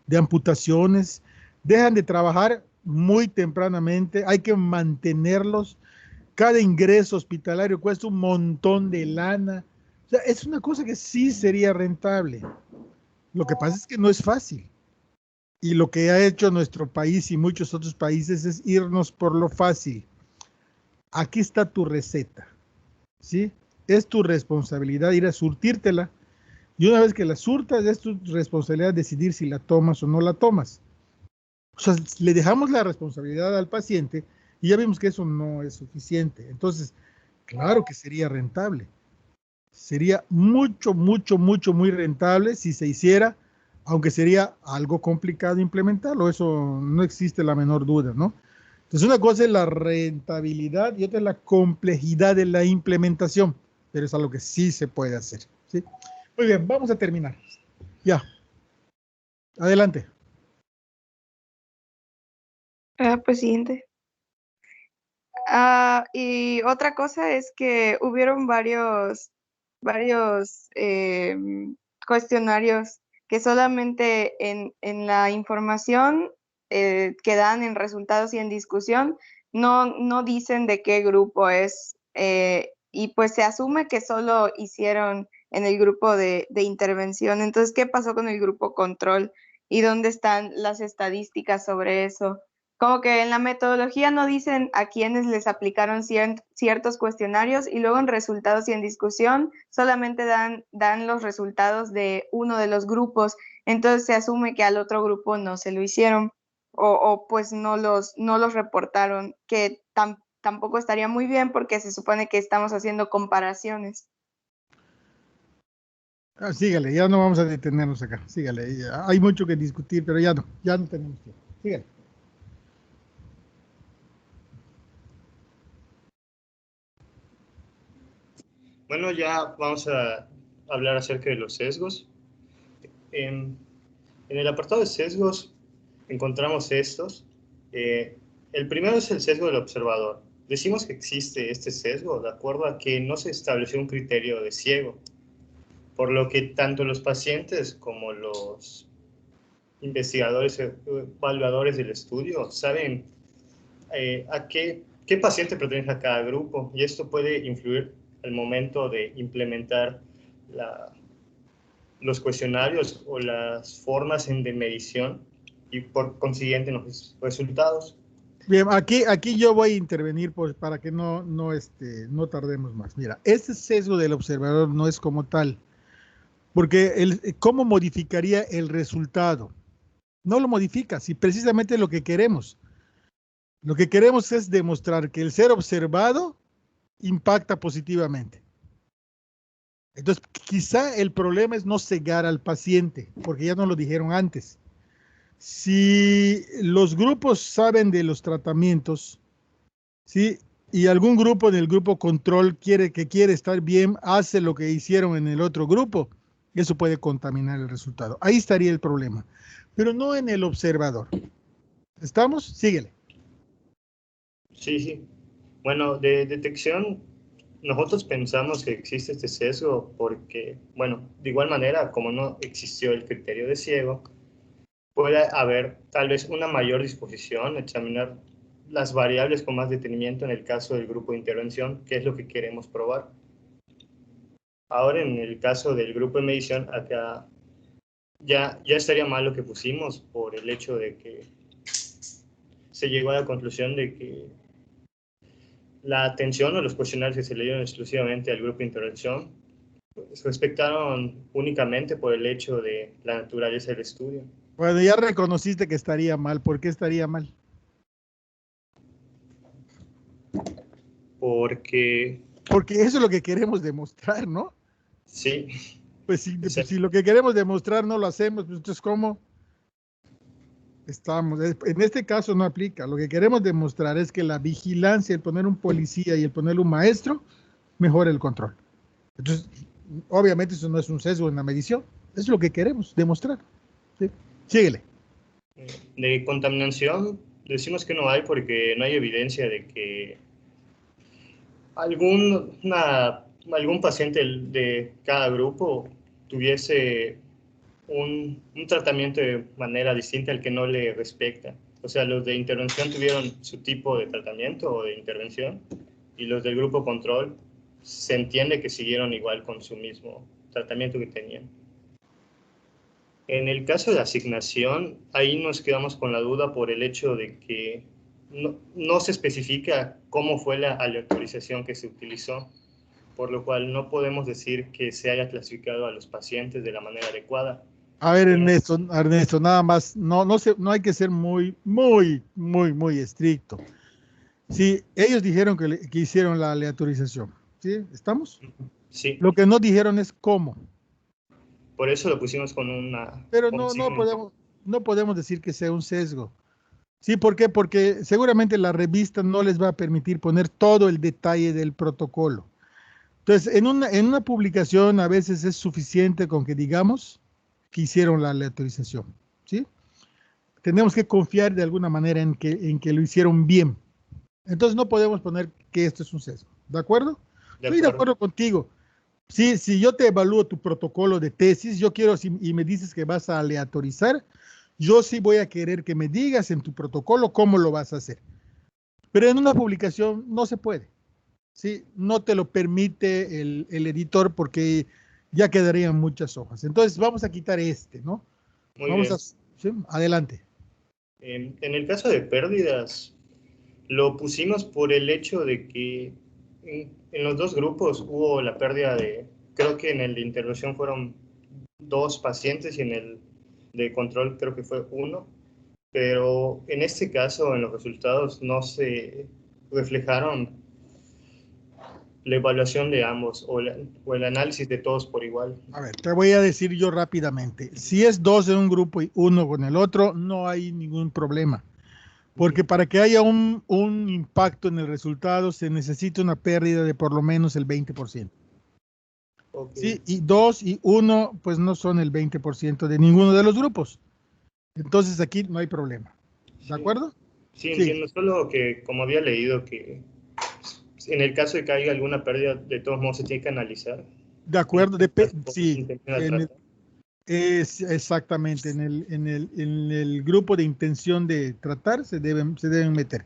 de amputaciones, dejan de trabajar muy tempranamente, hay que mantenerlos, cada ingreso hospitalario cuesta un montón de lana. O sea, es una cosa que sí sería rentable. Lo que pasa es que no es fácil. Y lo que ha hecho nuestro país y muchos otros países es irnos por lo fácil. Aquí está tu receta, ¿sí? Es tu responsabilidad ir a surtírtela. Y una vez que la surtas, es tu responsabilidad decidir si la tomas o no la tomas. O sea, le dejamos la responsabilidad al paciente y ya vimos que eso no es suficiente. Entonces, claro que sería rentable. Sería mucho, muy rentable si se hiciera, aunque sería algo complicado implementarlo. Eso no existe la menor duda, ¿no? Entonces, una cosa es la rentabilidad y otra es la complejidad de la implementación, pero es algo que sí se puede hacer, ¿sí? Muy bien, vamos a terminar. Ya. Adelante. Presidente. Y otra cosa es que hubieron varios cuestionarios que solamente en la información que dan en resultados y en discusión no dicen de qué grupo es, y pues se asume que solo hicieron en el grupo de intervención. Entonces, ¿qué pasó con el grupo control? ¿Y dónde están las estadísticas sobre eso? Como que en la metodología no dicen a quiénes les aplicaron ciertos cuestionarios y luego en resultados y en discusión solamente dan los resultados de uno de los grupos. Entonces se asume que al otro grupo no se lo hicieron o pues no los reportaron, que tampoco estaría muy bien porque se supone que estamos haciendo comparaciones. Sígale, ya no vamos a detenernos acá. Sígale, hay mucho que discutir, pero ya no tenemos tiempo. Sígale. Bueno, ya vamos a hablar acerca de los sesgos. En el apartado de sesgos encontramos estos. El primero es el sesgo del observador. Decimos que existe este sesgo de acuerdo a que no se estableció un criterio de ciego, por lo que tanto los pacientes como los investigadores, evaluadores del estudio saben a qué paciente pertenece a cada grupo, y esto puede influir al momento de implementar los cuestionarios o las formas de medición y por consiguiente los resultados. Bien, aquí yo voy a intervenir para que no tardemos más. Mira, este sesgo del observador no es como tal, porque ¿cómo modificaría el resultado? No lo modifica, si precisamente lo que queremos. Lo que queremos es demostrar que el ser observado impacta positivamente. Entonces, quizá el problema es no cegar al paciente, porque ya nos lo dijeron antes. Si los grupos saben de los tratamientos, ¿sí? Y algún grupo en el grupo control quiere estar bien, hace lo que hicieron en el otro grupo, eso puede contaminar el resultado. Ahí estaría el problema, pero no en el observador. ¿Estamos? Síguele. Sí. Bueno, de detección, nosotros pensamos que existe este sesgo porque, bueno, de igual manera, como no existió el criterio de ciego, puede haber tal vez una mayor disposición a examinar las variables con más detenimiento en el caso del grupo de intervención, que es lo que queremos probar. Ahora, en el caso del grupo de medición, acá ya estaría mal lo que pusimos por el hecho de que se llegó a la conclusión de que la atención o los cuestionarios que se le dieron exclusivamente al grupo de intervención se respetaron únicamente por el hecho de la naturaleza del estudio. Bueno, ya reconociste que estaría mal. ¿Por qué estaría mal? Porque eso es lo que queremos demostrar, ¿no? Sí. Pues si lo que queremos demostrar no lo hacemos, pues entonces ¿cómo estamos? En este caso no aplica. Lo que queremos demostrar es que la vigilancia, el poner un policía y el poner un maestro, mejora el control. Entonces, obviamente eso no es un sesgo en la medición. Es lo que queremos demostrar. ¿Sí? Síguele. De contaminación, decimos que no hay porque no hay evidencia de que algún paciente de cada grupo tuviese un tratamiento de manera distinta al que no le respecta. O sea, los de intervención tuvieron su tipo de tratamiento o de intervención y los del grupo control se entiende que siguieron igual con su mismo tratamiento que tenían. En el caso de asignación, ahí nos quedamos con la duda por el hecho de que no se especifica cómo fue la aleatorización que se utilizó, por lo cual no podemos decir que se haya clasificado a los pacientes de la manera adecuada. A ver, Ernesto, nada más, no hay que ser muy estricto. Sí, ellos dijeron que hicieron la aleatorización, ¿sí? ¿Estamos? Sí. Lo que no dijeron es cómo. Por eso lo pusimos con una... Pero no podemos decir que sea un sesgo. ¿Sí? ¿Por qué? Porque seguramente la revista no les va a permitir poner todo el detalle del protocolo. Entonces, en una publicación a veces es suficiente con que digamos que hicieron la aleatorización, ¿sí? Tenemos que confiar de alguna manera en que lo hicieron bien. Entonces no podemos poner que esto es un sesgo. ¿De acuerdo? Estoy de acuerdo contigo. Sí, si yo te evalúo tu protocolo de tesis, yo quiero, y me dices que vas a aleatorizar, yo sí voy a querer que me digas en tu protocolo cómo lo vas a hacer. Pero en una publicación no se puede. ¿Sí? No te lo permite el editor porque ya quedarían muchas hojas. Entonces vamos a quitar ¿no? Muy bien. ¿Sí? Adelante. En el caso de pérdidas, lo pusimos por el hecho de que en los dos grupos hubo la pérdida creo que en el de intervención fueron 2 pacientes y en el de control creo que fue 1, pero en este caso en los resultados no se reflejaron la evaluación de ambos o el análisis de todos por igual. A ver, te voy a decir yo rápidamente. Si es 2 en un grupo y 1 con el otro, no hay ningún problema. Porque para que haya un impacto en el resultado se necesita una pérdida de por lo menos el 20%. Okay. Sí, y 2 y 1 pues no son el 20% de ninguno de los grupos. Entonces aquí no hay problema. ¿De acuerdo? Sí, entiendo. Solo que como había leído que en el caso de que haya alguna pérdida, de todos modos se tiene que analizar. De acuerdo, sí. Exactamente, en el grupo de intención de tratar se deben meter.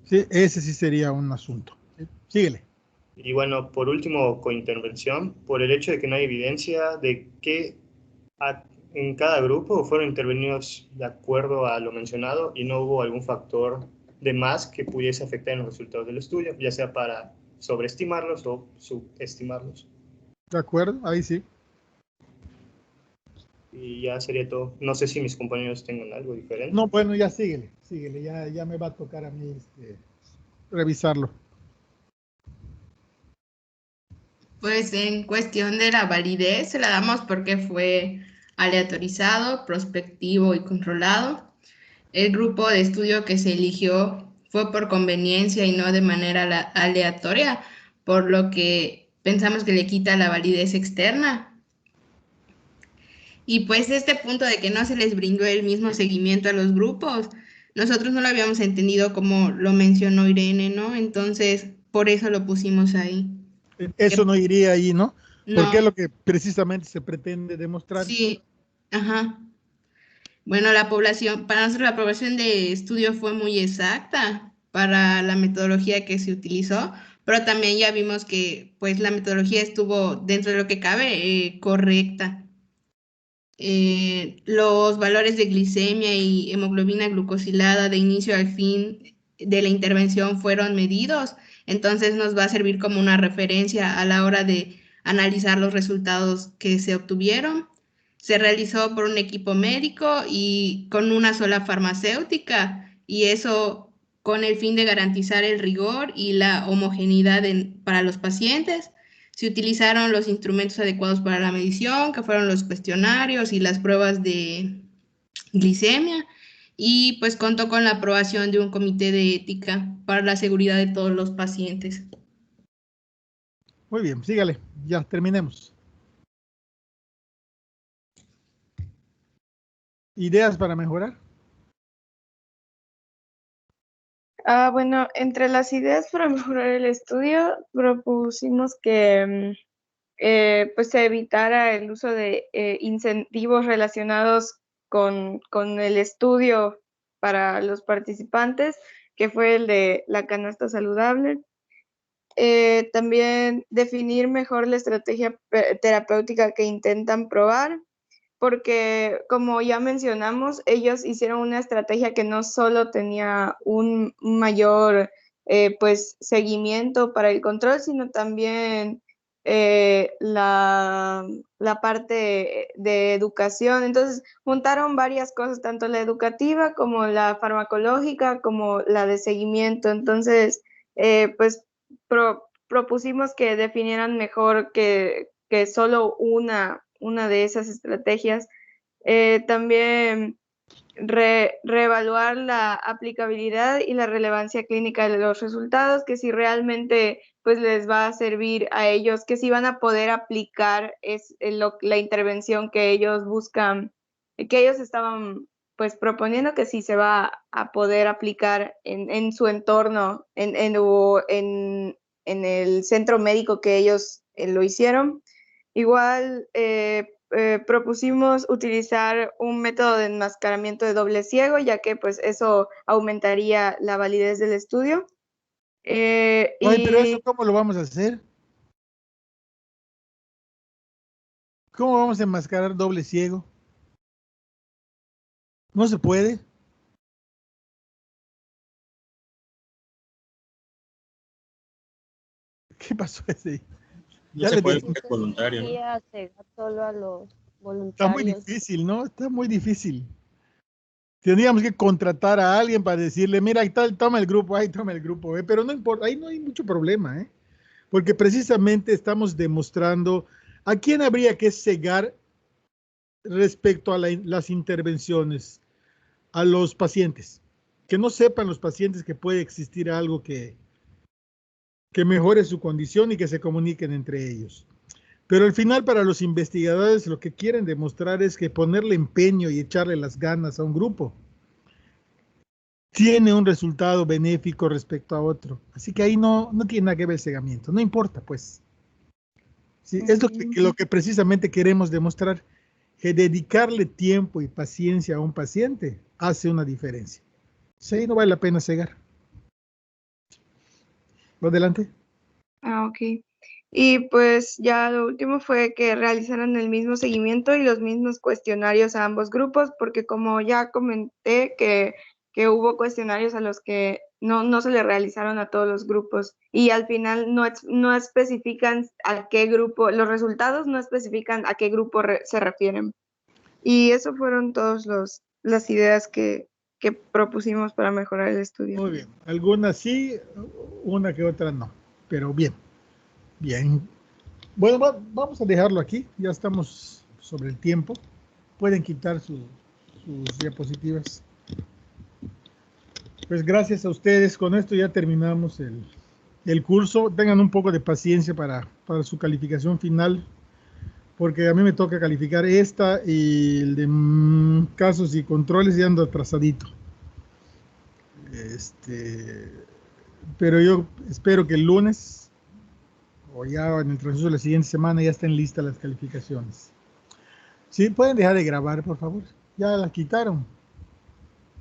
Sí, ese sí sería un asunto. ¿Sí? Síguele. Y bueno, por último, con intervención, por el hecho de que no hay evidencia de que en cada grupo fueron intervenidos de acuerdo a lo mencionado y no hubo algún factor de más que pudiese afectar en los resultados del estudio, ya sea para sobreestimarlos o subestimarlos. De acuerdo, ahí sí. Y ya sería todo. No sé si mis compañeros tengan algo diferente. No, bueno, ya síguele, ya me va a tocar a mí revisarlo. Pues en cuestión de la validez se la damos porque fue aleatorizado, prospectivo y controlado. El grupo de estudio que se eligió fue por conveniencia y no de manera aleatoria, por lo que pensamos que le quita la validez externa. Y pues este punto de que no se les brindó el mismo seguimiento a los grupos, nosotros no lo habíamos entendido como lo mencionó Irene, ¿no? Entonces, por eso lo pusimos ahí. Eso no iría ahí, ¿no? Porque es lo que precisamente se pretende demostrar. Sí, ajá. Bueno, la población, para nosotros la población de estudio fue muy exacta para la metodología que se utilizó, pero también ya vimos que pues la metodología estuvo dentro de lo que cabe correcta. Los valores de glicemia y hemoglobina glucosilada de inicio al fin de la intervención fueron medidos, entonces nos va a servir como una referencia a la hora de analizar los resultados que se obtuvieron. Se realizó por un equipo médico y con una sola farmacéutica, y eso con el fin de garantizar el rigor y la homogeneidad para los pacientes. Se utilizaron los instrumentos adecuados para la medición, que fueron los cuestionarios y las pruebas de glicemia, y pues contó con la aprobación de un comité de ética para la seguridad de todos los pacientes. Muy bien, sígale, ya terminemos. ¿Ideas para mejorar? Bueno, entre las ideas para mejorar el estudio, propusimos que pues se evitara el uso de incentivos relacionados con el estudio para los participantes, que fue el de la canasta saludable. También definir mejor la estrategia terapéutica que intentan probar, porque como ya mencionamos, ellos hicieron una estrategia que no solo tenía un mayor pues seguimiento para el control, sino también la parte de educación. Entonces juntaron varias cosas, tanto la educativa como la farmacológica, como la de seguimiento. Entonces pues propusimos que definieran mejor que solo una de esas estrategias. También reevaluar la aplicabilidad y la relevancia clínica de los resultados, que si realmente pues les va a servir a ellos, que si van a poder aplicar la intervención que ellos buscan, que ellos estaban pues proponiendo que sí se va a poder aplicar en su entorno, o en el centro médico que ellos lo hicieron. Igual propusimos utilizar un método de enmascaramiento de doble ciego, ya que pues eso aumentaría la validez del estudio. Oye, pero eso, ¿cómo lo vamos a hacer? ¿Cómo vamos a enmascarar doble ciego? ¿No se puede? ¿Qué pasó ese? No se puede porque es voluntario, ¿no? Solo a los Está muy voluntarios. difícil, ¿no? Está muy difícil. Tendríamos que contratar a alguien para decirle, mira, toma el grupo, ahí toma el grupo, pero no importa, ahí no hay mucho problema, porque precisamente estamos demostrando a quién habría que cegar respecto a las intervenciones, a los pacientes, que no sepan los pacientes que puede existir algo que mejore su condición y que se comuniquen entre ellos. Pero al final, para los investigadores, lo que quieren demostrar es que ponerle empeño y echarle las ganas a un grupo tiene un resultado benéfico respecto a otro. Así que ahí no tiene nada que ver el cegamiento, no importa, pues. Sí, es lo que precisamente queremos demostrar, que dedicarle tiempo y paciencia a un paciente hace una diferencia. Sí, no vale la pena cegar. Adelante. Ok. Y pues ya lo último fue que realizaran el mismo seguimiento y los mismos cuestionarios a ambos grupos, porque como ya comenté que hubo cuestionarios a los que no se le realizaron a todos los grupos y al final no especifican a qué grupo, los resultados no especifican a qué grupo se refieren. Y eso fueron todas las ideas que propusimos para mejorar el estudio. Muy bien, algunas sí, una que otra no, pero bien. Bien. Bueno, vamos a dejarlo aquí. Ya estamos sobre el tiempo. Pueden quitar sus diapositivas. Pues gracias a ustedes. Con esto ya terminamos el curso. Tengan un poco de paciencia para su calificación final, porque a mí me toca calificar esta y el de casos y controles y ando atrasadito. Pero yo espero que el lunes o ya en el transcurso de la siguiente semana ya estén listas las calificaciones. ¿Sí? ¿Pueden dejar de grabar, por favor? Ya las quitaron.